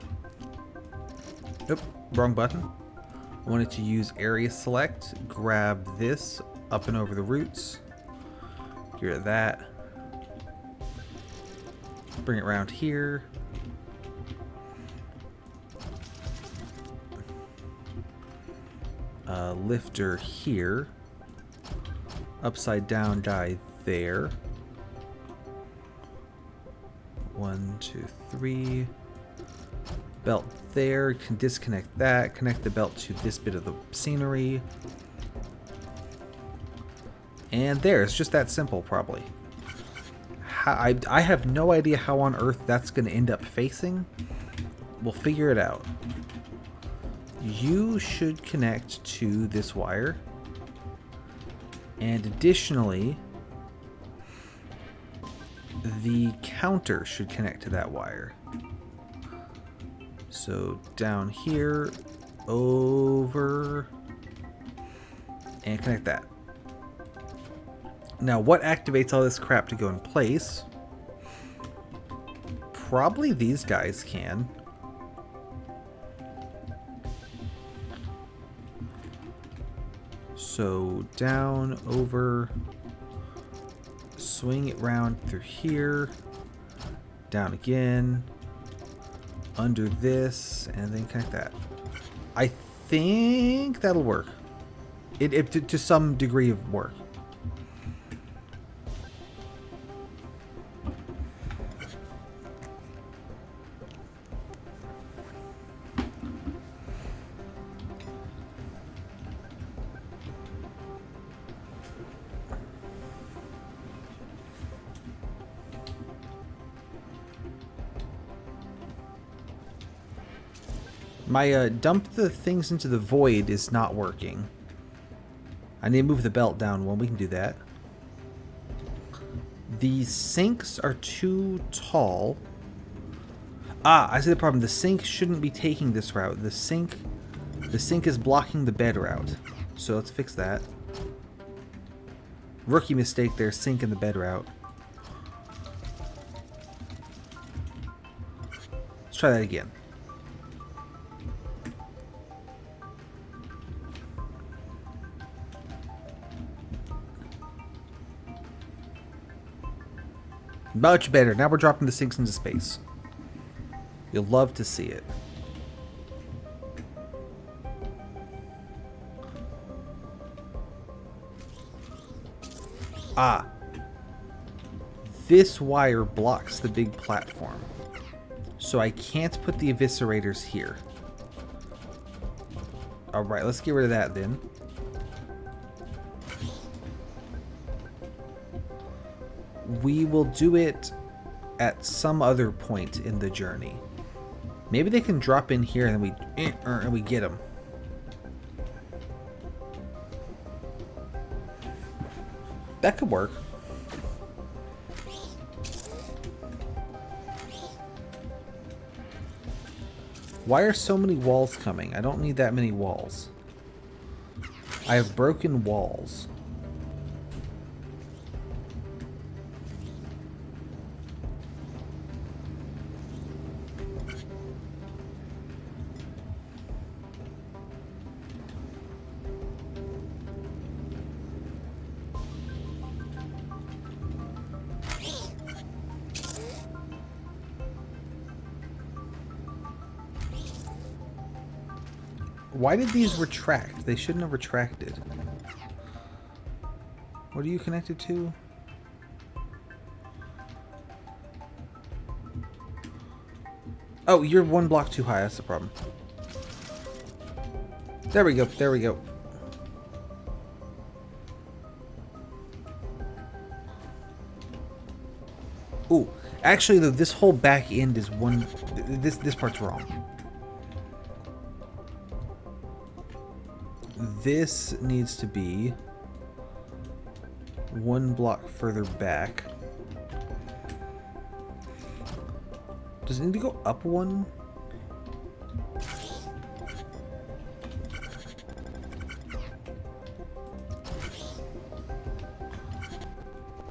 Nope, wrong button. I wanted to use area select. Grab this up and over the roots. Get rid of that. Bring it around here. Lifter here. Upside down guy there. 1, 2, 3. Belt there. You can disconnect that. Connect the belt to this bit of the scenery. And there. It's just that simple, probably. I have no idea how on earth that's going to end up facing. We'll figure it out. You should connect to this wire. And additionally, the counter should connect to that wire. So down here, over, and connect that. Now, what activates all this crap to go in place? Probably these guys can. So down, over, swing it round through here, down again, under this, and then connect that. I think that'll work. It to some degree of work. My dump the things into the void is not working. I need to move the belt down one. We can do that. The sinks are too tall. Ah, I see the problem. The sink shouldn't be taking this route. The sink is blocking the bed route. So let's fix that. Rookie mistake there, sink in the bed route. Let's try that again. Much better. Now we're dropping the sinks into space. You'll love to see it. Ah. This wire blocks the big platform. So I can't put the eviscerators here. Alright, let's get rid of that then. We will do it at some other point in the journey. Maybe they can drop in here and then we get them. That could work. Why are so many walls coming? I don't need that many walls. I have broken walls. Why did these retract? They shouldn't have retracted. What are you connected to? Oh, you're one block too high. That's the problem. There we go. There we go. Ooh, actually, though, this whole back end is one. This part's wrong. This needs to be one block further back. Does it need to go up one?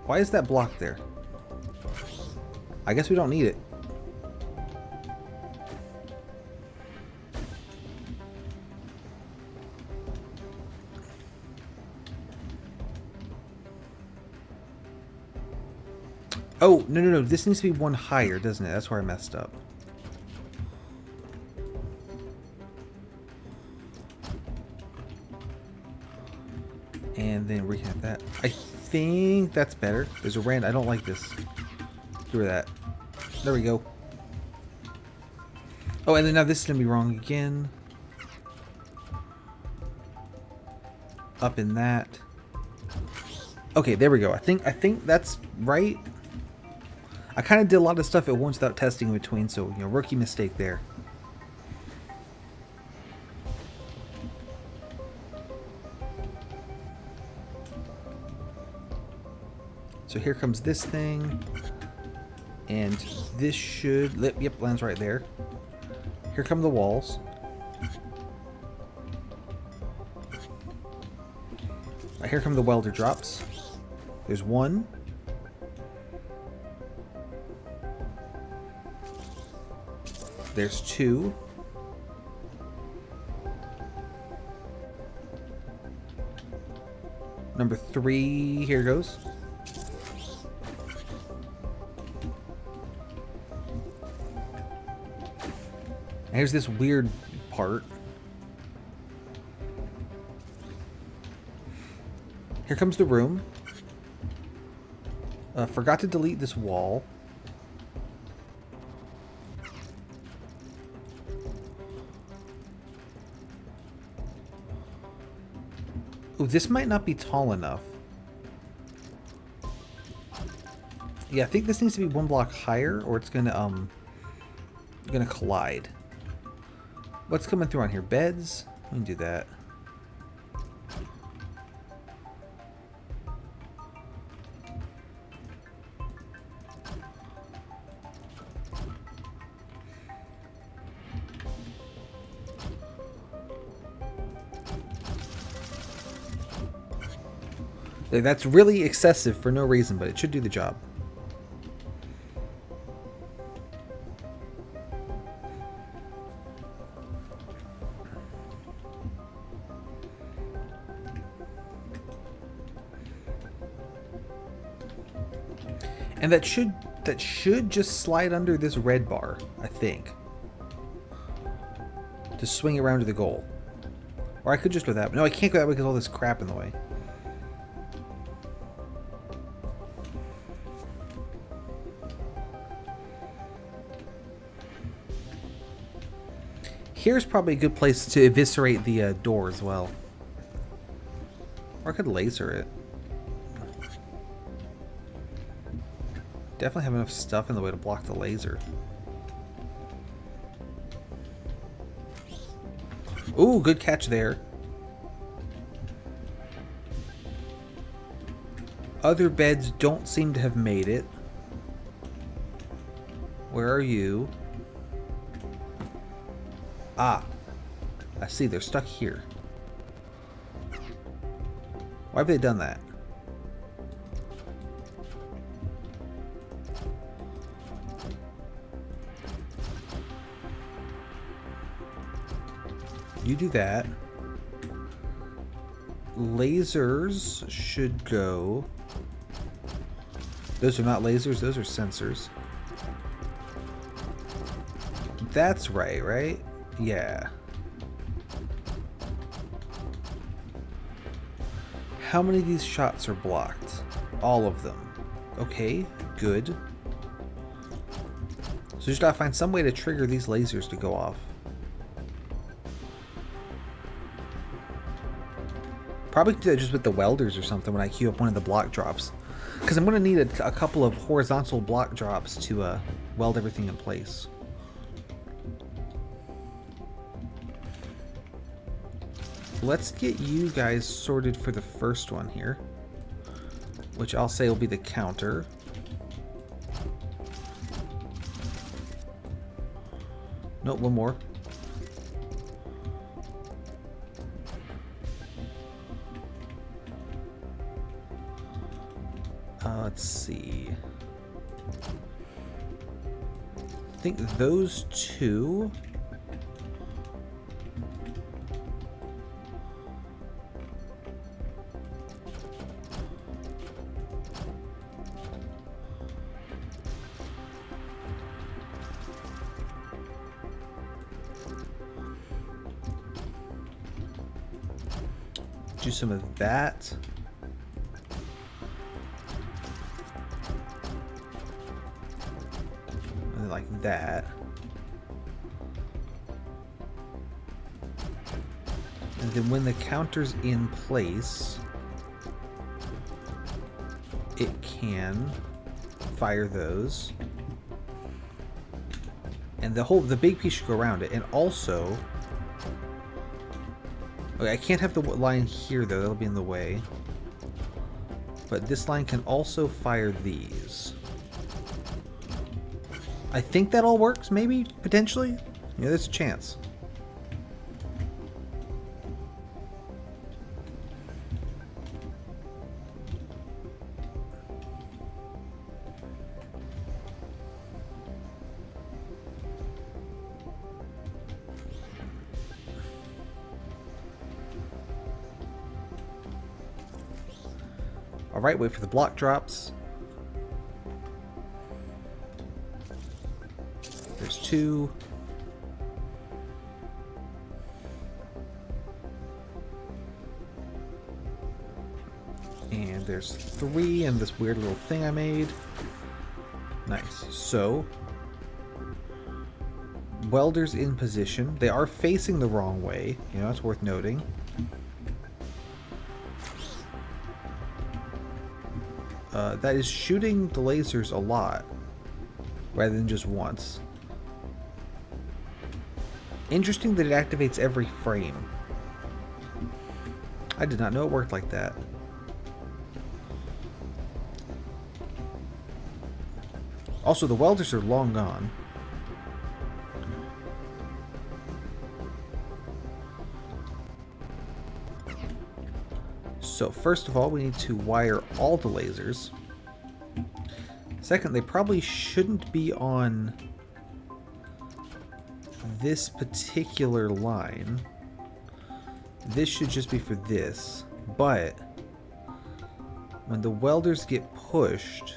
Why is that block there? I guess we don't need it. Oh, no, no, no. This needs to be one higher, doesn't it? That's where I messed up. And then reconnect that. I think that's better. There's a rand. I don't like this. Get rid of that. There we go. Oh, and then now this is going to be wrong again. Up in that. Okay, there we go. I think that's right. I kind of did a lot of stuff at once without testing in between, so, you know, rookie mistake there. So here comes this thing. And this should... Yep, lands right there. Here come the walls. Right, here come the welder drops. There's one. There's two. Number 3, here goes. And here's this weird part. Here comes the room. Forgot to delete this wall. Ooh, this might not be tall enough. Yeah, I think this needs to be one block higher, or it's gonna collide. What's coming through on here? Beds? We can do that. That's really excessive for no reason, but it should do the job. And that should just slide under this red bar, I think. To swing around to the goal. Or I could just go that way. No, I can't go that way because all this crap in the way. Here's probably a good place to eviscerate the door as well. Or I could laser it. Definitely have enough stuff in the way to block the laser. Ooh, good catch there. Other beds don't seem to have made it. Where are you? Ah, I see. They're stuck here. Why have they done that? You do that. Lasers should go. Those are not lasers, those are sensors. That's right, right? Yeah. How many of these shots are blocked? All of them. Okay, good. So just gotta find some way to trigger these lasers to go off. Probably do that just with the welders or something when I queue up one of the block drops. Because I'm going to need a couple of horizontal block drops to weld everything in place. Let's get you guys sorted for the first one here, which I'll say will be the counter. Nope, one more. Let's see. I think those two. Do some of that. Like that. And then when the counter's in place, it can fire those. And the big piece should go around it. And also, okay, I can't have the line here though, that'll be in the way. But this line can also fire these. I think that all works, maybe, potentially. Yeah, there's a chance. All right, wait for the block drops. There's two. And there's three in this weird little thing I made. Nice. So, welders in position. They are facing the wrong way. You know, that's worth noting. That is shooting the lasers a lot, rather than just once. Interesting that it activates every frame. I did not know it worked like that. Also, the welders are long gone. So first of all, we need to wire all the lasers. Second, they probably shouldn't be on this particular line. This should just be for this. But when the welders get pushed,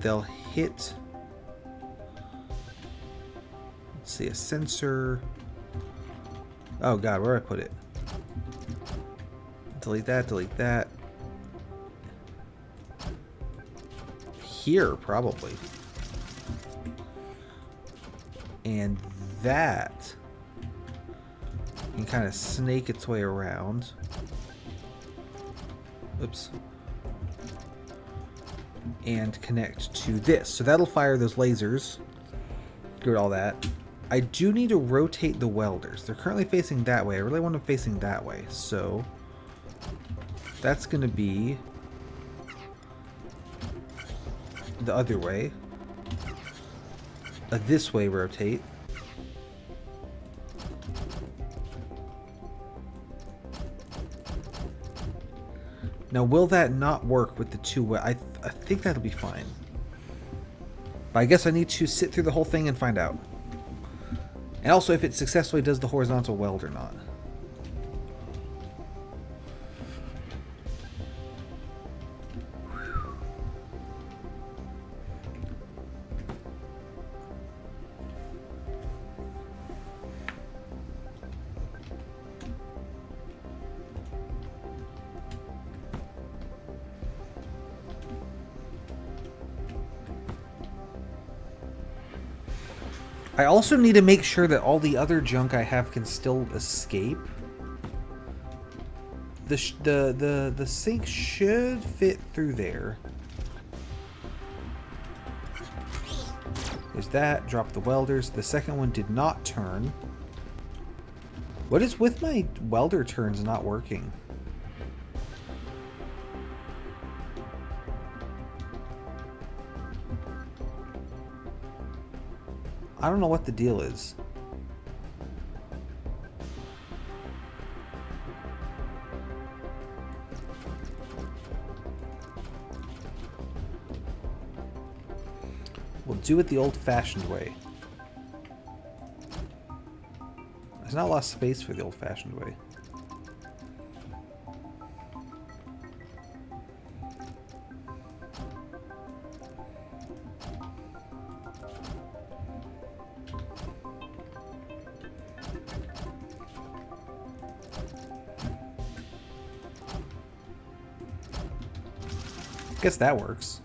they'll hit, let's see, a sensor. Oh god, where did I put it? Delete that, delete that. Here, probably. And that can kind of snake its way around. Oops. And connect to this. So that'll fire those lasers. Get all that. I do need to rotate the welders. They're currently facing that way. I really want them facing that way. So that's going to be the other way. This way rotate. Now, will that not work with the two? I think that'll be fine. But I guess I need to sit through the whole thing and find out. And also if it successfully does the horizontal weld or not. I also need to make sure that all the other junk I have can still escape. The sink should fit through there. There's that. Drop the welders. The second one did not turn. What is with my welder turns not working? I don't know what the deal is. We'll do it the old-fashioned way. There's not a lot of space for the old-fashioned way. Guess that works.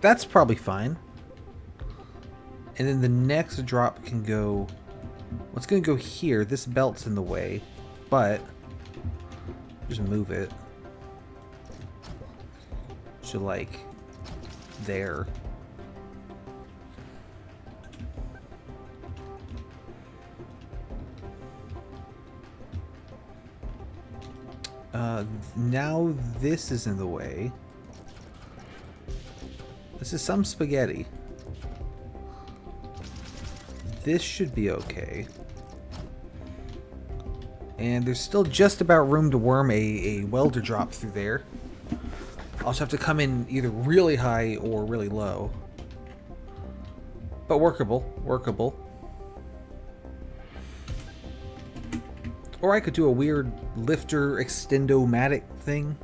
That's probably fine. And then the next drop can go... What's going to go here? This belt's in the way, but just move it to like there. Now this is in the way. This is some spaghetti. This should be okay. And there's still just about room to worm a welder drop through there. I'll just have to come in either really high or really low. But workable. Workable. Or I could do a weird lifter extendo-matic thing.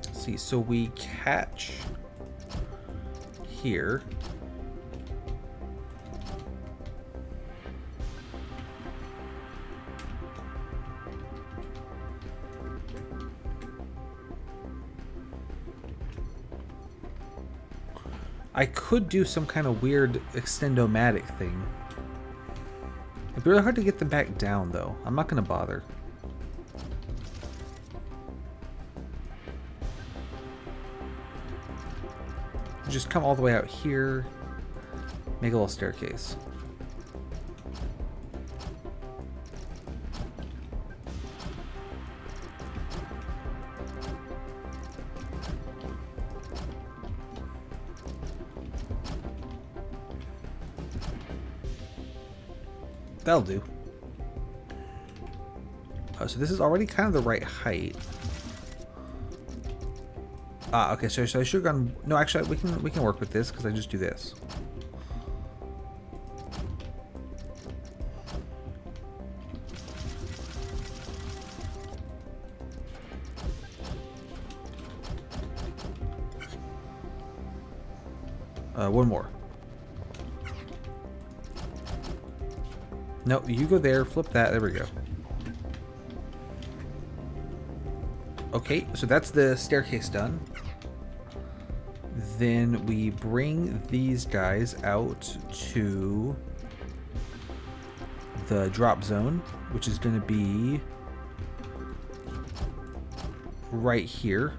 Let's see, so we catch here. I could do some kind of weird extendo-matic thing. It'd be really hard to get them back down, though. I'm not going to bother. Just come all the way out here. Make a little staircase. That'll do. Oh, so this is already kind of the right height. Ah, okay. So I should have gone. No, actually, we can work with this because I just do this. One more. No, you go there, flip that, there we go. Okay, so that's the staircase done. Then we bring these guys out to the drop zone, which is going to be right here.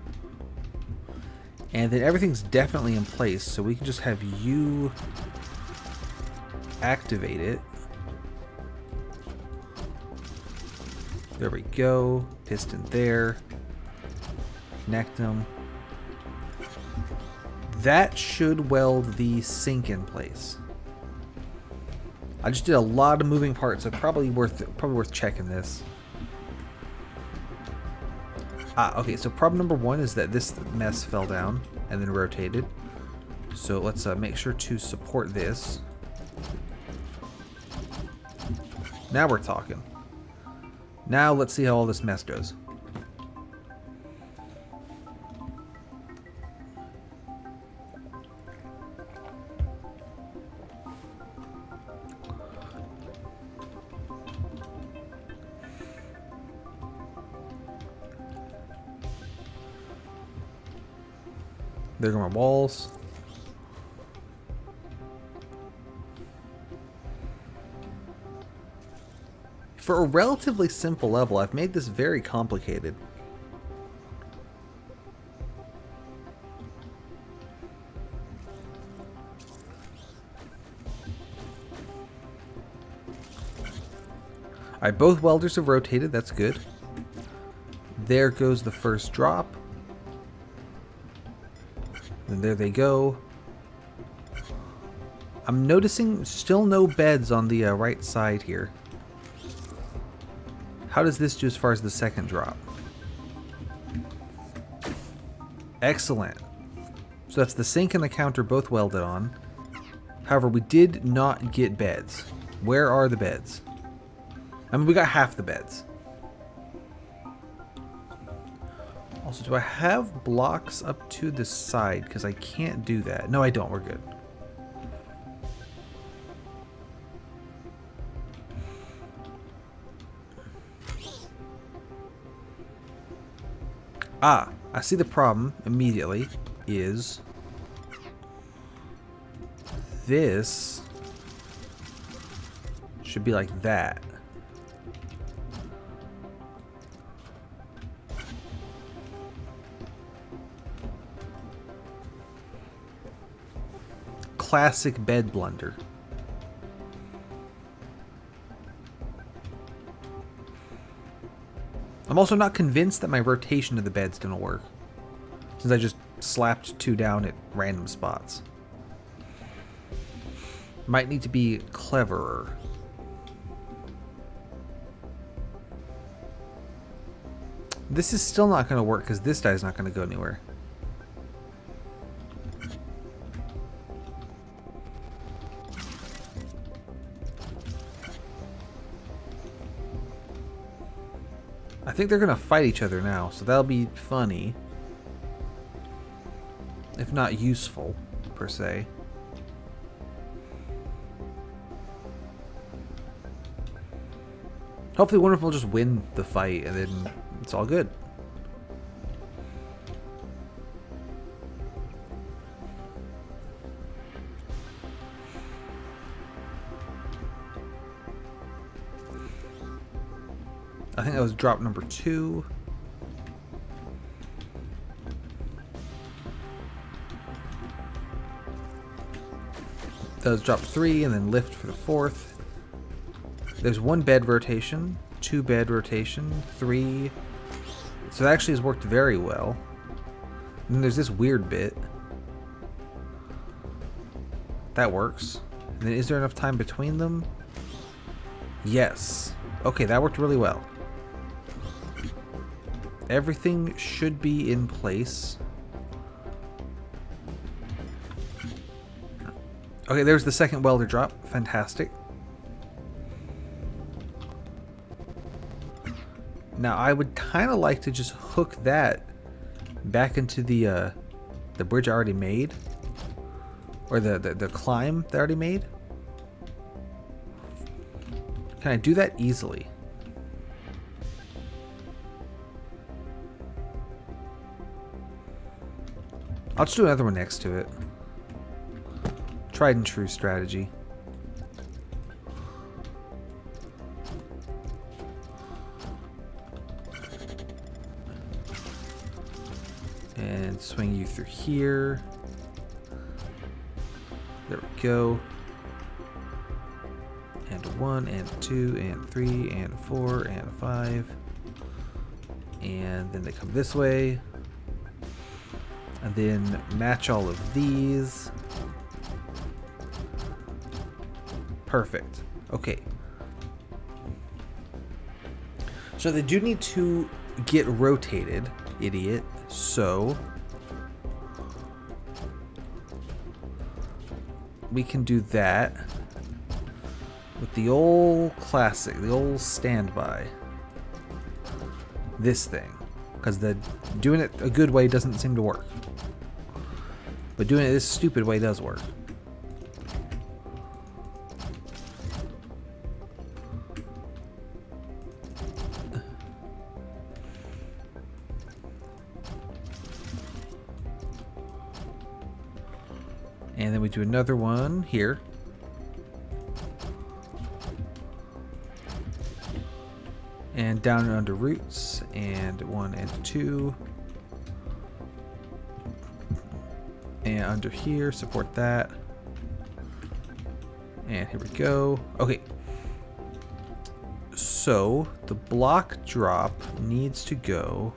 And then everything's definitely in place, so we can just have you activate it. There we go. Piston there. Connect them. That should weld the sink in place. I just did a lot of moving parts, so probably worth checking this. Okay, so problem number one is that this mess fell down and then rotated. So let's make sure to support this. Now we're talking. Now let's see how all this mess goes. There go my walls. For a relatively simple level, I've made this very complicated. Alright, both welders have rotated. That's good. There goes the first drop. And there they go. I'm noticing still no beds on the right side here. How does this do as far as the second drop? Excellent. So that's the sink and the counter both welded on. However, we did not get beds. Where are the beds? I mean, we got half the beds. Also, do I have blocks up to the side? Because I can't do that. No, I don't. We're good. Ah, I see the problem immediately is this should be like that. Classic bed blunder. I'm also not convinced that my rotation of the bed's gonna work, since I just slapped two down at random spots. Might need to be cleverer. This is still not gonna work because this guy's not gonna go anywhere. I think they're gonna fight each other now, so that'll be funny. If not useful, per se. Hopefully one of them will just win the fight and then it's all good. I think that was drop number 2. That was drop 3 and then lift for the 4th. There's 1 bed rotation, 2 bed rotation, 3. So that actually has worked very well. And then there's this weird bit. That works. And then is there enough time between them? Yes. Okay, that worked really well. Everything should be in place. Okay, there's the second welder drop. Fantastic. Now, I would kind of like to just hook that back into the bridge I already made. Or the climb that I already made. Can I do that easily? I'll just do another one next to it. Tried and true strategy. And swing you through here. There we go. And 1, and 2, and 3, and 4, and 5. And then they come this way. And then match all of these. Perfect. Okay. So they do need to get rotated, idiot. So we can do that with the old classic, the old standby. This thing. Because the doing it a good way doesn't seem to work. But doing it this stupid way does work. And then we do another one here. And down and under roots, and 1 and 2. And under here, support that. And here we go. Okay. So the block drop needs to go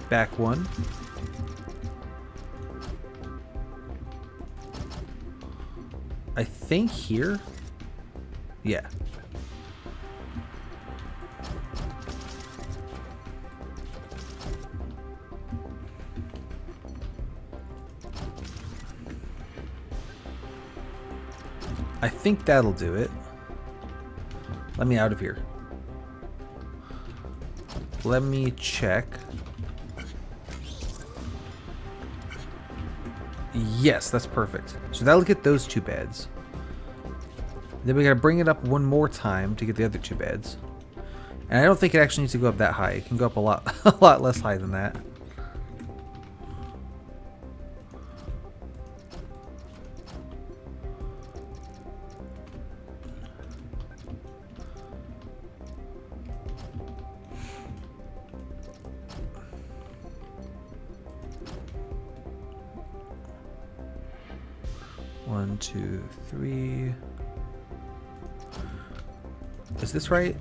back 1. I think here. Yeah. I think that'll do it. Let me out of here. Let me check. Yes, that's perfect. So that'll get those 2 beds. Then we gotta bring it up one more time to get the other 2 beds. And I don't think it actually needs to go up that high. It can go up a lot less high than that. One, 2, 3. Is this right?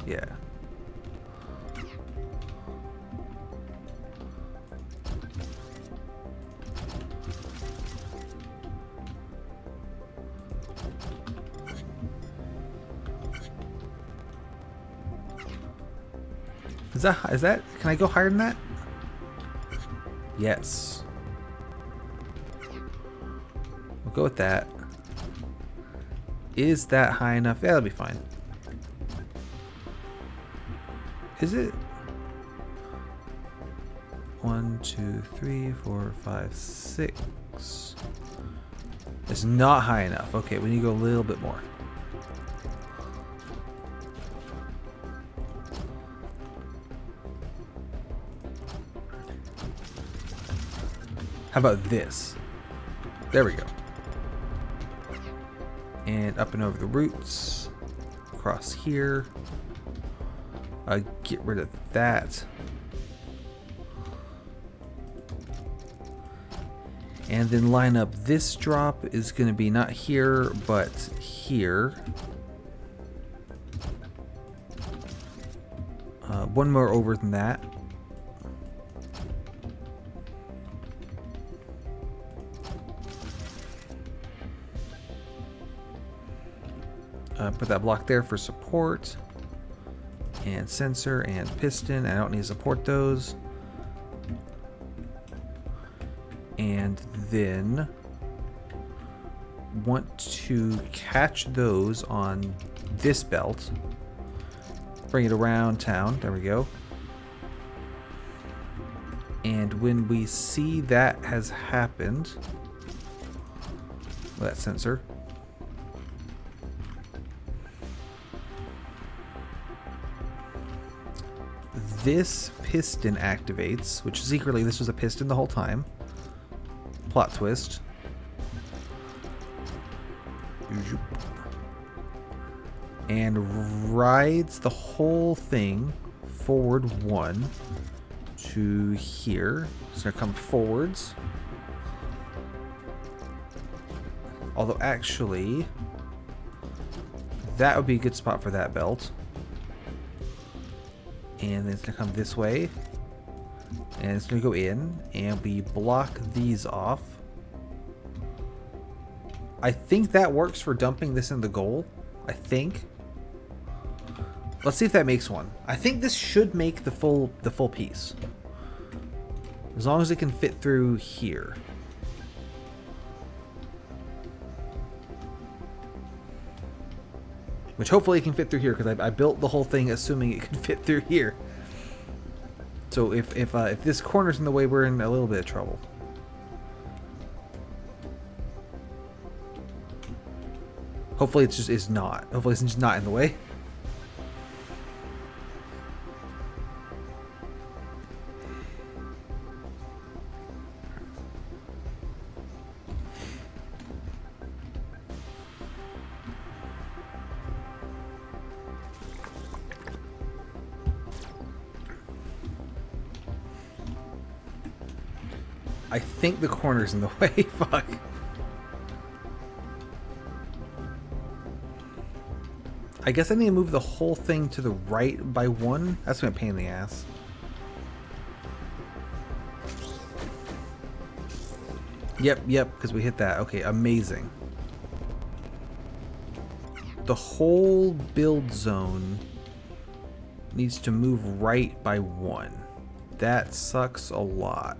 Yeah. Is that, can I go higher than that? Yes. We'll go with that. Is that high enough? Yeah, that'll be fine. Is it? 1, 2, 3, 4, 5, 6. It's not high enough. Okay, we need to go a little bit more. How about this? There we go. And up and over the roots. Across here. Get rid of that. And then line up this drop is going to be not here, but here. One more over than that. Put that block there for support. And sensor and piston. I don't need to support those. And then want to catch those on this belt. Bring it around town. There we go. And when we see that has happened, well, that sensor. This piston activates, which secretly this was a piston the whole time. Plot twist. And rides the whole thing forward 1 to here. It's going to come forwards. Although actually, that would be a good spot for that belt. And then it's going to come this way. And it's going to go in. And we block these off. I think that works for dumping this in the goal. I think. Let's see if that makes one. I think this should make the full piece. As long as it can fit through here. Which hopefully it can fit through here, because I built the whole thing assuming it could fit through here. So if this corner's in the way, we're in a little bit of trouble. Hopefully it's not. Hopefully it's just not in the way. I think the corner's in the way. Fuck. I guess I need to move the whole thing to the right by 1. That's gonna pain in the ass. Yep, because we hit that. Okay, amazing. The whole build zone needs to move right by 1. That sucks a lot.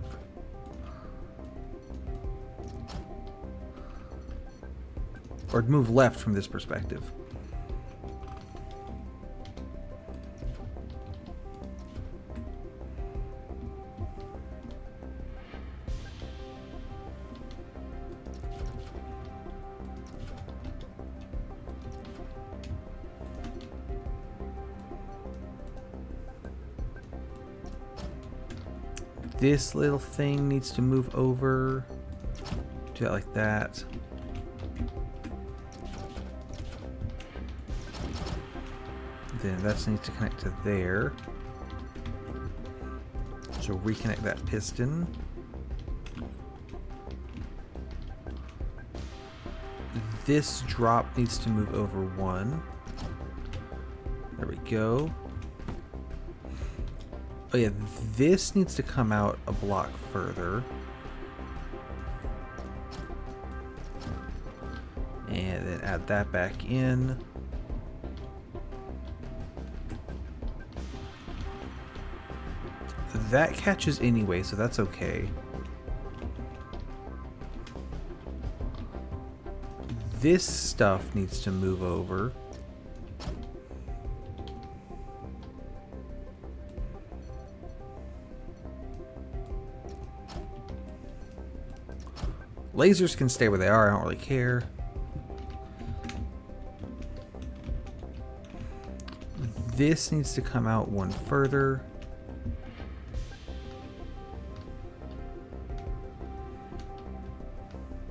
Or move left from this perspective. This little thing needs to move over. Do that like that. Then that needs to connect to there. So reconnect that piston. This drop needs to move over 1. There we go. Oh yeah, this needs to come out a block further. And then add that back in. That catches anyway, so that's okay. This stuff needs to move over. Lasers can stay where they are, I don't really care. This needs to come out 1 further.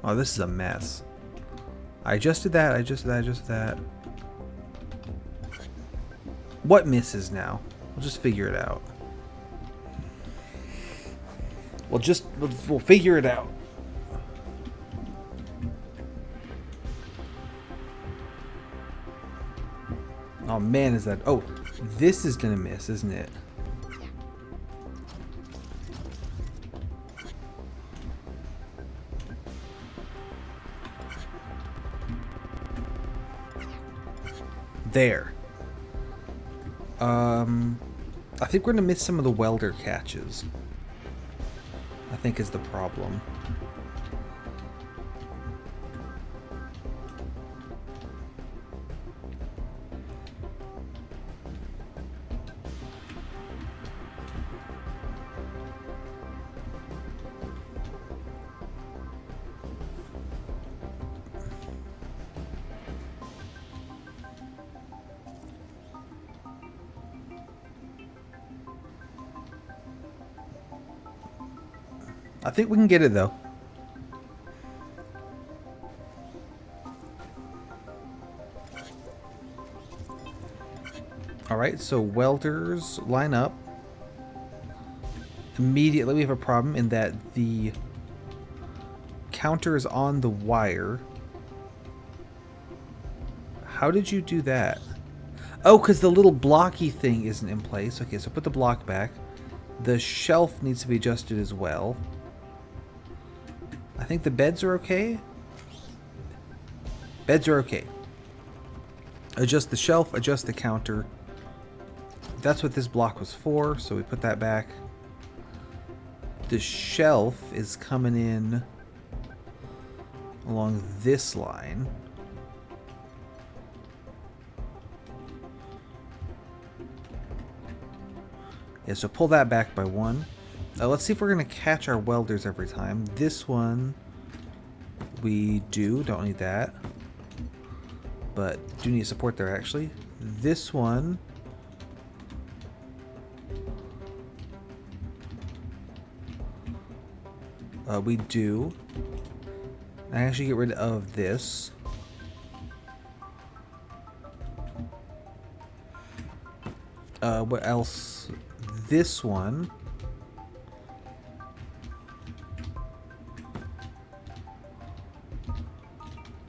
Oh, this is a mess. I adjusted that, I adjusted that, I adjusted that. What misses now? We'll just figure it out. We'll figure it out. Oh man, is that... Oh, this is gonna miss, isn't it? There. I think we're gonna miss some of the welder catches. I think is the problem. I think we can get it though. Alright, so welders line up. Immediately we have a problem in that the counter is on the wire. How did you do that? Oh, because the little blocky thing isn't in place. Okay, so put the block back. The shelf needs to be adjusted as well. I think the beds are okay. Beds are okay. Adjust the shelf, adjust the counter. That's what this block was for, so we put that back. The shelf is coming in along this line. Yeah, so pull that back by 1. Let's see if we're going to catch our welders every time. This one, we don't need that. But do need support there, actually. This one, we do. I actually get rid of this. What else? This one.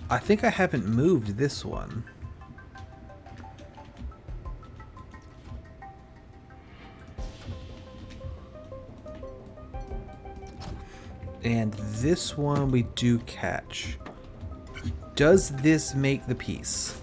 I think I haven't moved this one. And this one we do catch. Does this make the piece?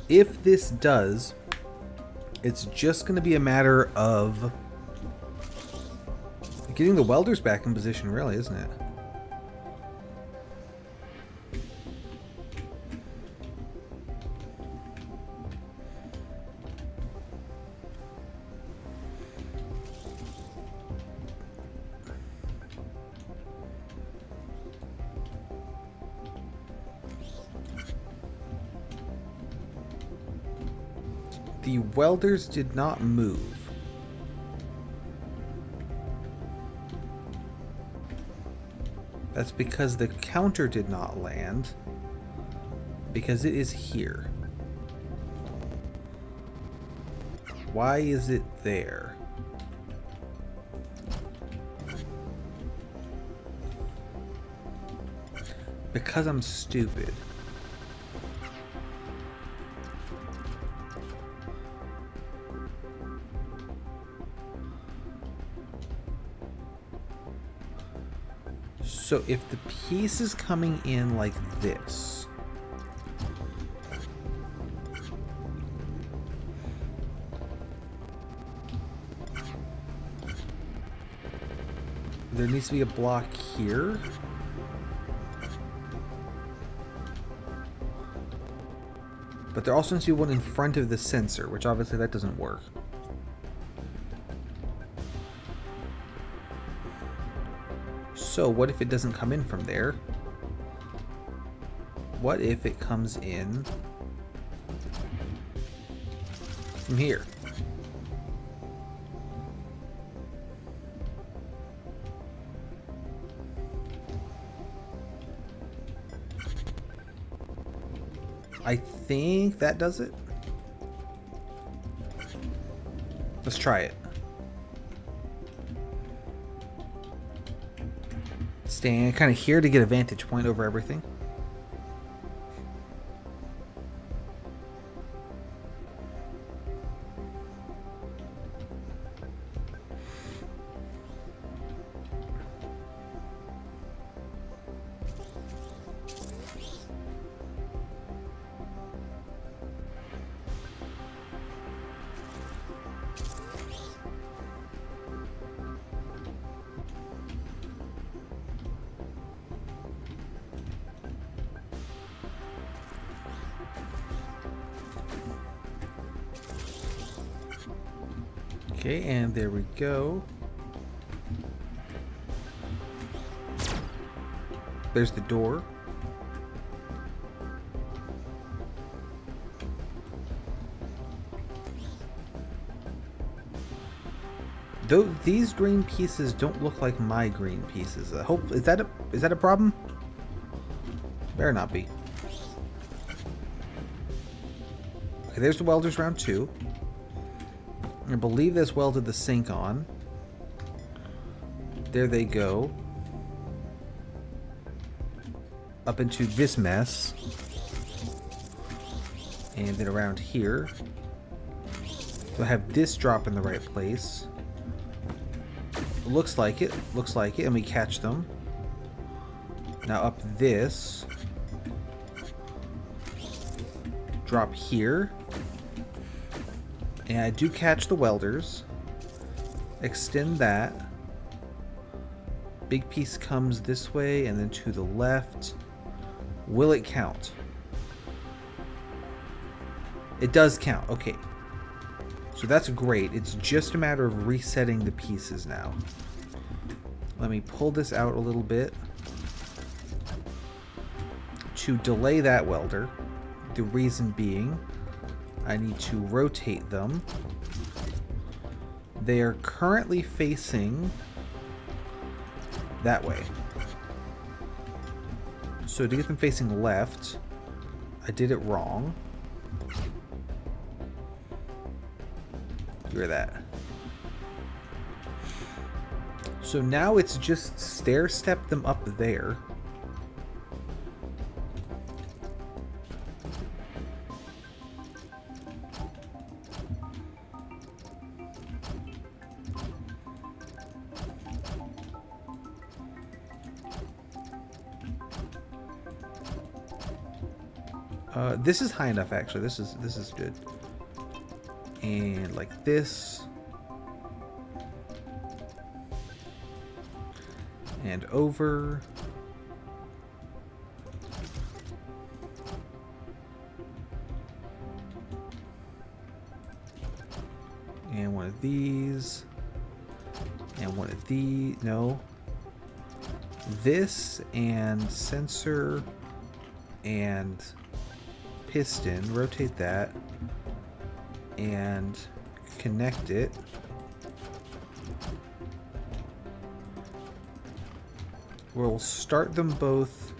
If this does, it's just going to be a matter of getting the welders back in position, really, isn't it? The welders did not move. That's because the counter did not land, because it is here. Why is it there? Because I'm stupid. So if the piece is coming in like this, there needs to be a block here. But there also needs to be one in front of the sensor, which obviously that doesn't work. So what if it doesn't come in from there? What if it comes in from here? I think that does it. Let's try it. Staying kind of here to get a vantage point over everything. Okay, and there we go. There's the door. Though these green pieces don't look like my green pieces. I hope is that a problem? Better not be. Okay, there's the welders round 2. I believe this welded the sink on. There they go. Up into this mess. And then around here. So I have this drop in the right place. Looks like it. Looks like it. And we catch them. Now up this. Drop here. And I do catch the welders. Extend that. Big piece comes this way and then to the left. Will it count? It does count. Okay. So that's great. It's just a matter of resetting the pieces now. Let me pull this out a little bit. To delay that welder. The reason being, I need to rotate them. They are currently facing that way. So to get them facing left, I did it wrong. Hear that. So now it's just stair step them up there. This is high enough, actually. This is good. And like this. And over. And one of these. And one of these. No. This and sensor and piston. Rotate that. And connect it. We'll start them both.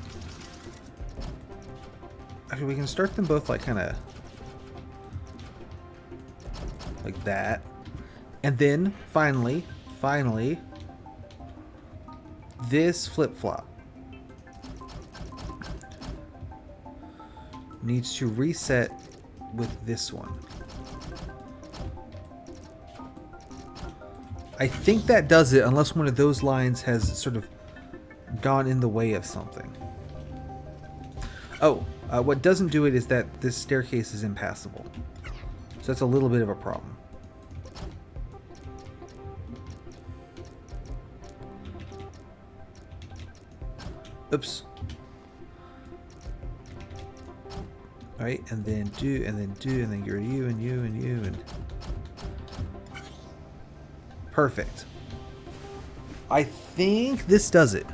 Actually, we can start them both like kind of like that. And then finally, this flip-flop needs to reset with this one. I think that does it, unless one of those lines has sort of gone in the way of something. Oh, what doesn't do it is that this staircase is impassable. So that's a little bit of a problem. Oops. Alright, and then do, and then do, and then get rid of you, and you, and you, and... Perfect. I think this does it.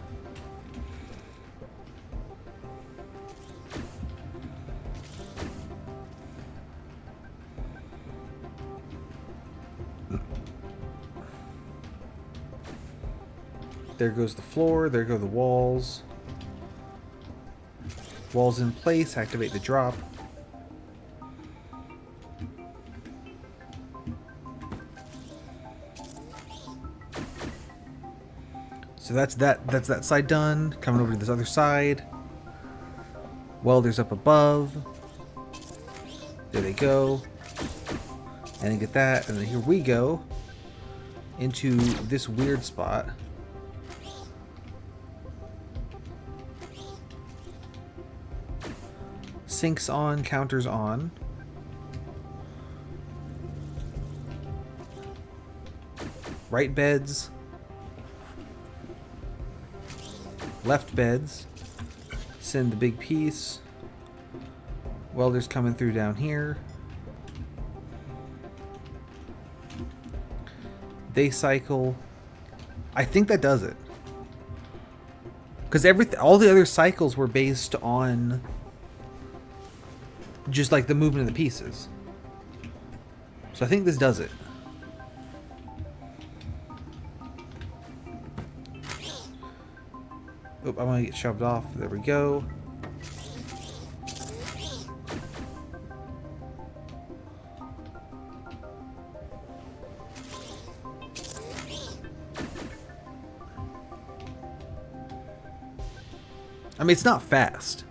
There goes the floor, there go the walls. Walls in place, activate the drop. So that's that side done. Coming over to this other side. Welders up above. There they go. And then get that, and then here we go into this weird spot. Sinks on, counters on. Right beds. Left beds. Send the big piece. Welders coming through down here. They cycle. I think that does it. Because all the other cycles were based on just like the movement of the pieces. So I think this does it. Oop, I'm gonna get shoved off. There we go. I mean, it's not fast.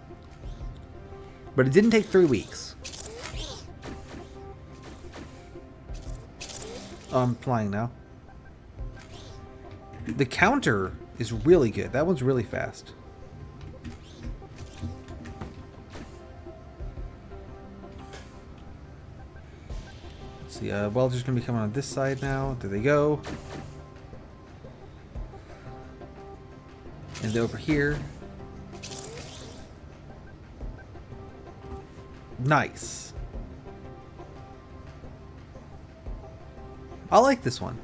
But it didn't take 3 weeks. Oh, I'm flying now. The counter is really good. That one's really fast. Let's see, Welders gonna be coming on this side now. There they go. And over here. Nice. I like this one.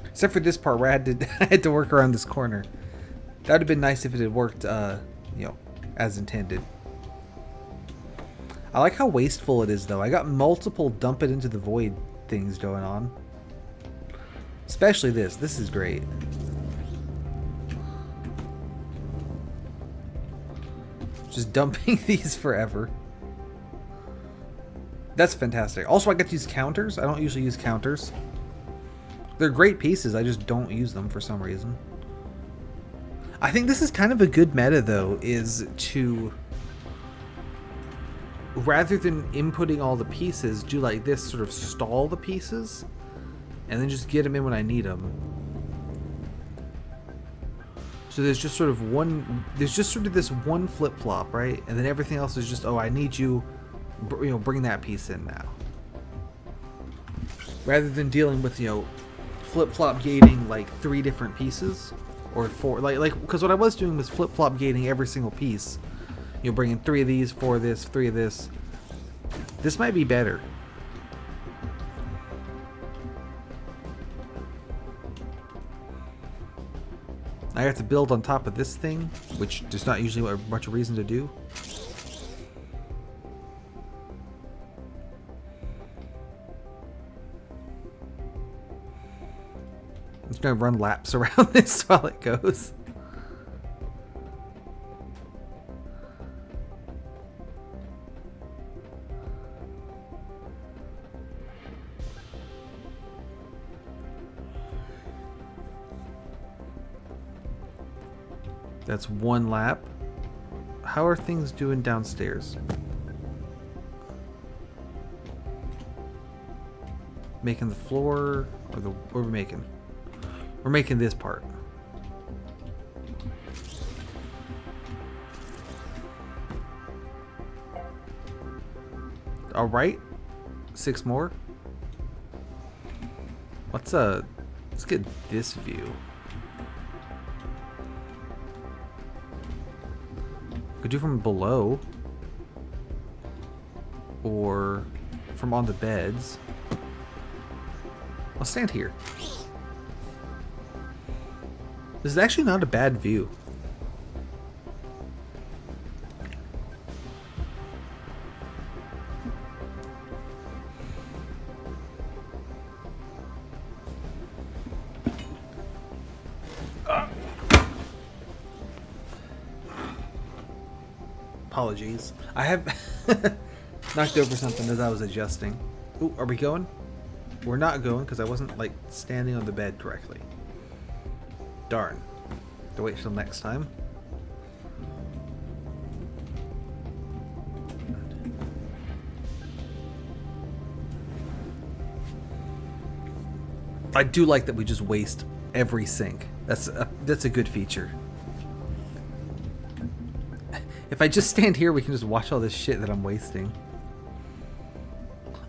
Except for this part where I had to work around this corner. That would have been nice if it had worked, you know, as intended. I like how wasteful it is, though. I got multiple dump it into the void things going on. Especially this. This is great. Just dumping these forever. That's fantastic. Also, I get to use counters. I don't usually use counters. They're great pieces. I just don't use them for some reason. I think this is kind of a good meta, though, is to, rather than inputting all the pieces, do like this, sort of stall the pieces, and then just get them in when I need them. So there's just sort of this one flip-flop, right? And then everything else is just, oh, I need you, you know, bring that piece in now. Rather than dealing with, you know, flip-flop gating like 3 different pieces. Or 4, like, because what I was doing was flip-flop gating every single piece. You know, bringing 3 of these, 4 of this, 3 of this. This might be better. I have to build on top of this thing, which there's not usually much reason to do. I'm just gonna run laps around this while it goes. That's 1 lap. How are things doing downstairs? Making the floor, or what are we making? We're making this part. All right, 6 more. Let's get this view. Could do from below, or from on the beds. I'll stand here. This is actually not a bad view. Apologies. I have knocked over something as I was adjusting. Ooh, are we going? We're not going because I wasn't like standing on the bed correctly. Darn. Have to wait till next time. I do like that we just waste every sink. That's a good feature. If I just stand here, we can just watch all this shit that I'm wasting.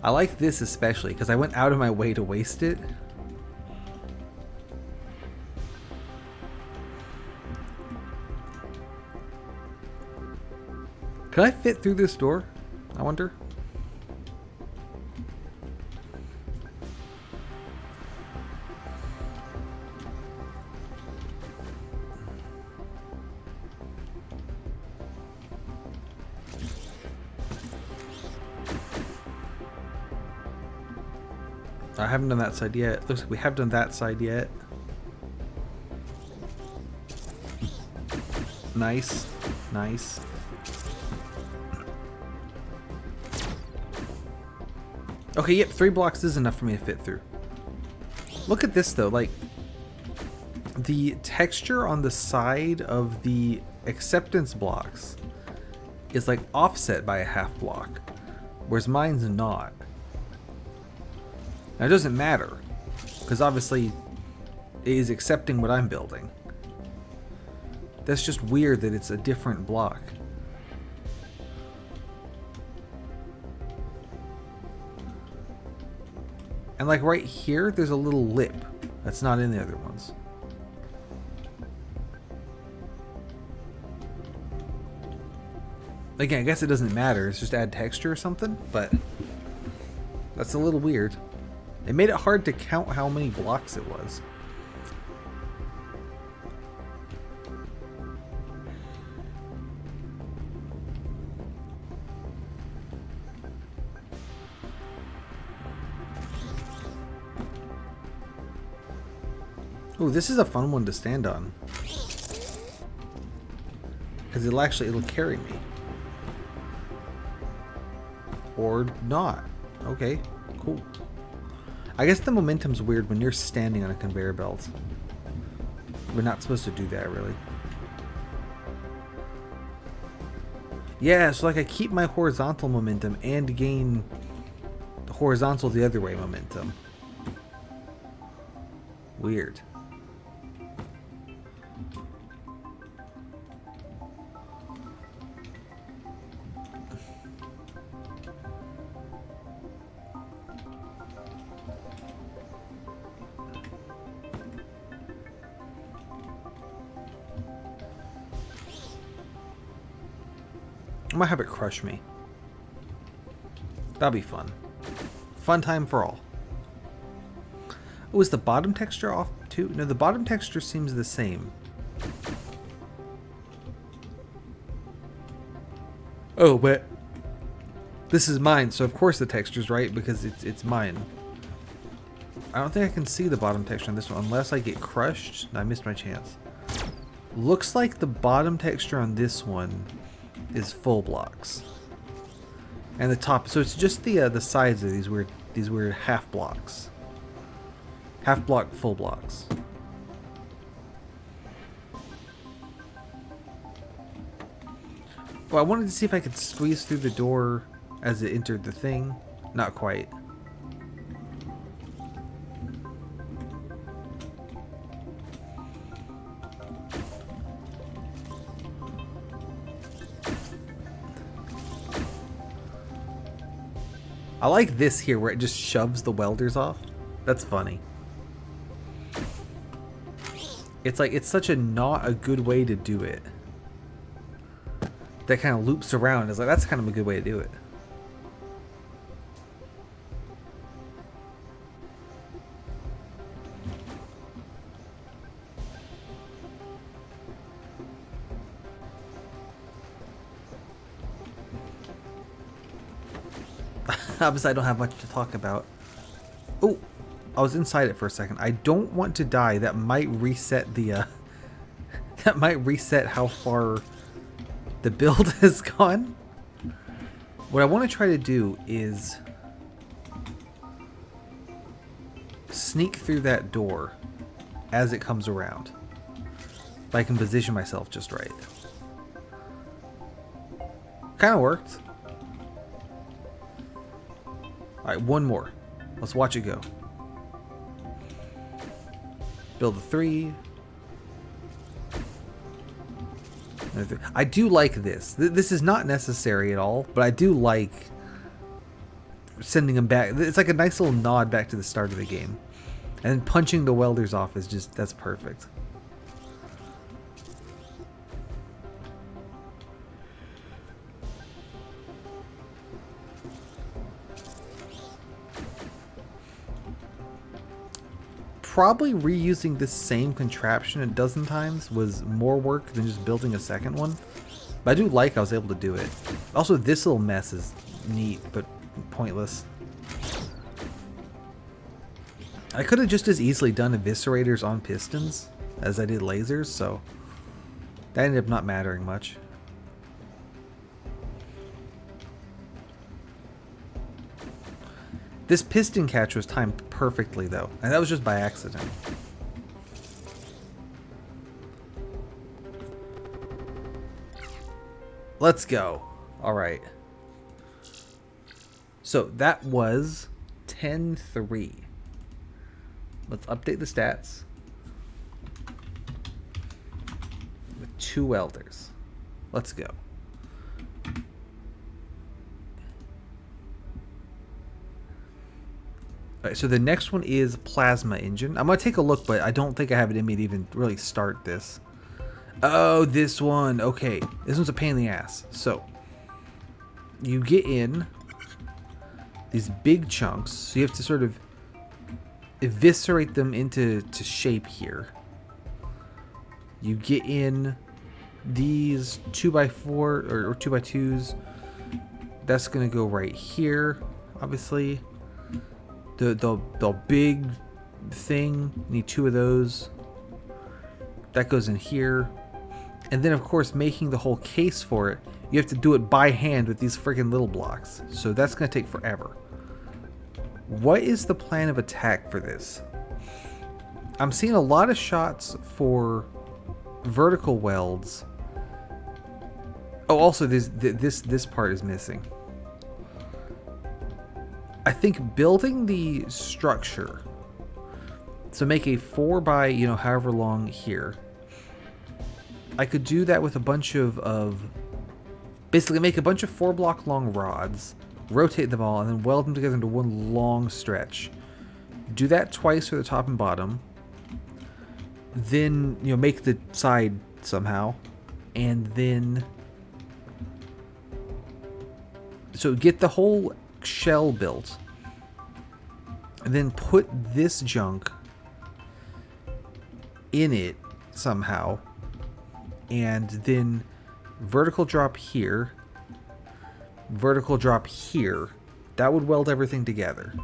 I like this especially because I went out of my way to waste it. Can I fit through this door? I wonder. I haven't done that side yet. Looks like we have done that side yet. Nice. Nice. Okay, yep, 3 blocks is enough for me to fit through. Look at this though, like the texture on the side of the acceptance blocks is like offset by a half block, whereas mine's not. Now it doesn't matter, because obviously it is accepting what I'm building. That's just weird that it's a different block. And like right here, there's a little lip that's not in the other ones. Again, I guess it doesn't matter. It's just add texture or something, but that's a little weird. It made it hard to count how many blocks it was. Oh, this is a fun one to stand on. Because it'll carry me. Or not. Okay, cool. I guess the momentum's weird when you're standing on a conveyor belt. We're not supposed to do that, really. Yeah, so like I keep my horizontal momentum and gain the horizontal the other way momentum. Weird. I might have it crush me. That'll be fun. Fun time for all. Oh, is the bottom texture off too? No, the bottom texture seems the same. Oh, but this is mine, so of course the texture's right because it's mine. I don't think I can see the bottom texture on this one unless I get crushed. I missed my chance. Looks like the bottom texture on this one is full blocks, and the top. So it's just the sides of these weird half blocks, half block full blocks. Well, I wanted to see if I could squeeze through the door as it entered the thing. Not quite. I like this here where it just shoves the welders off. That's funny. It's like, it's such a not a good way to do it. That kind of loops around. It's like, that's kind of a good way to do it. Obviously, I don't have much to talk about. Oh, I was inside it for a second. I don't want to die. That might reset the, that might reset how far the build has gone. What I want to try to do is sneak through that door as it comes around. If I can position myself just right. Kind of worked. Alright, one more. Let's watch it go. Build a 3. I do like this. This is not necessary at all, but I do like sending them back. It's like a nice little nod back to the start of the game. And then punching the welders off is just, that's perfect. Probably reusing this same contraption a dozen times was more work than just building a second one. But I do like I was able to do it. Also, this little mess is neat, but pointless. I could have just as easily done eviscerators on pistons as I did lasers, so that ended up not mattering much. This piston catch was timed perfectly, though, and that was just by accident. Let's go. All right. So that was 10-3. Let's update the stats with 2 welders. Let's go. Alright, so the next one is Plasma Engine. I'm going to take a look, but I don't think I have it in me to even really start this. Oh, this one. Okay. This one's a pain in the ass. So, you get in these big chunks. So you have to sort of eviscerate them into shape here. You get in these 2x4 or 2x2s. That's going to go right here, obviously. The big thing, need 2 of those. That goes in here. And then, of course, making the whole case for it, you have to do it by hand with these friggin' little blocks. So that's going to take forever. What is the plan of attack for this? I'm seeing a lot of shots for vertical welds. Oh, also, this part is missing. I think building the structure, so make a 4 by, you know, however long here. I could do that with a bunch of basically make a bunch of 4-block long rods, rotate them all, and then weld them together into one long stretch. Do that twice for the top and bottom. Then, you know, make the side somehow, and then so get the whole shell built, and then put this junk in it somehow, and then vertical drop here, vertical drop here. That would weld everything together.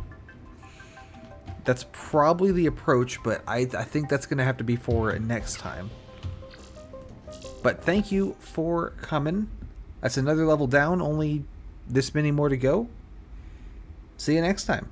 That's probably the approach, but I think that's going to have to be for next time. But thank you for coming. That's another level down, only this many more to go. See you next time.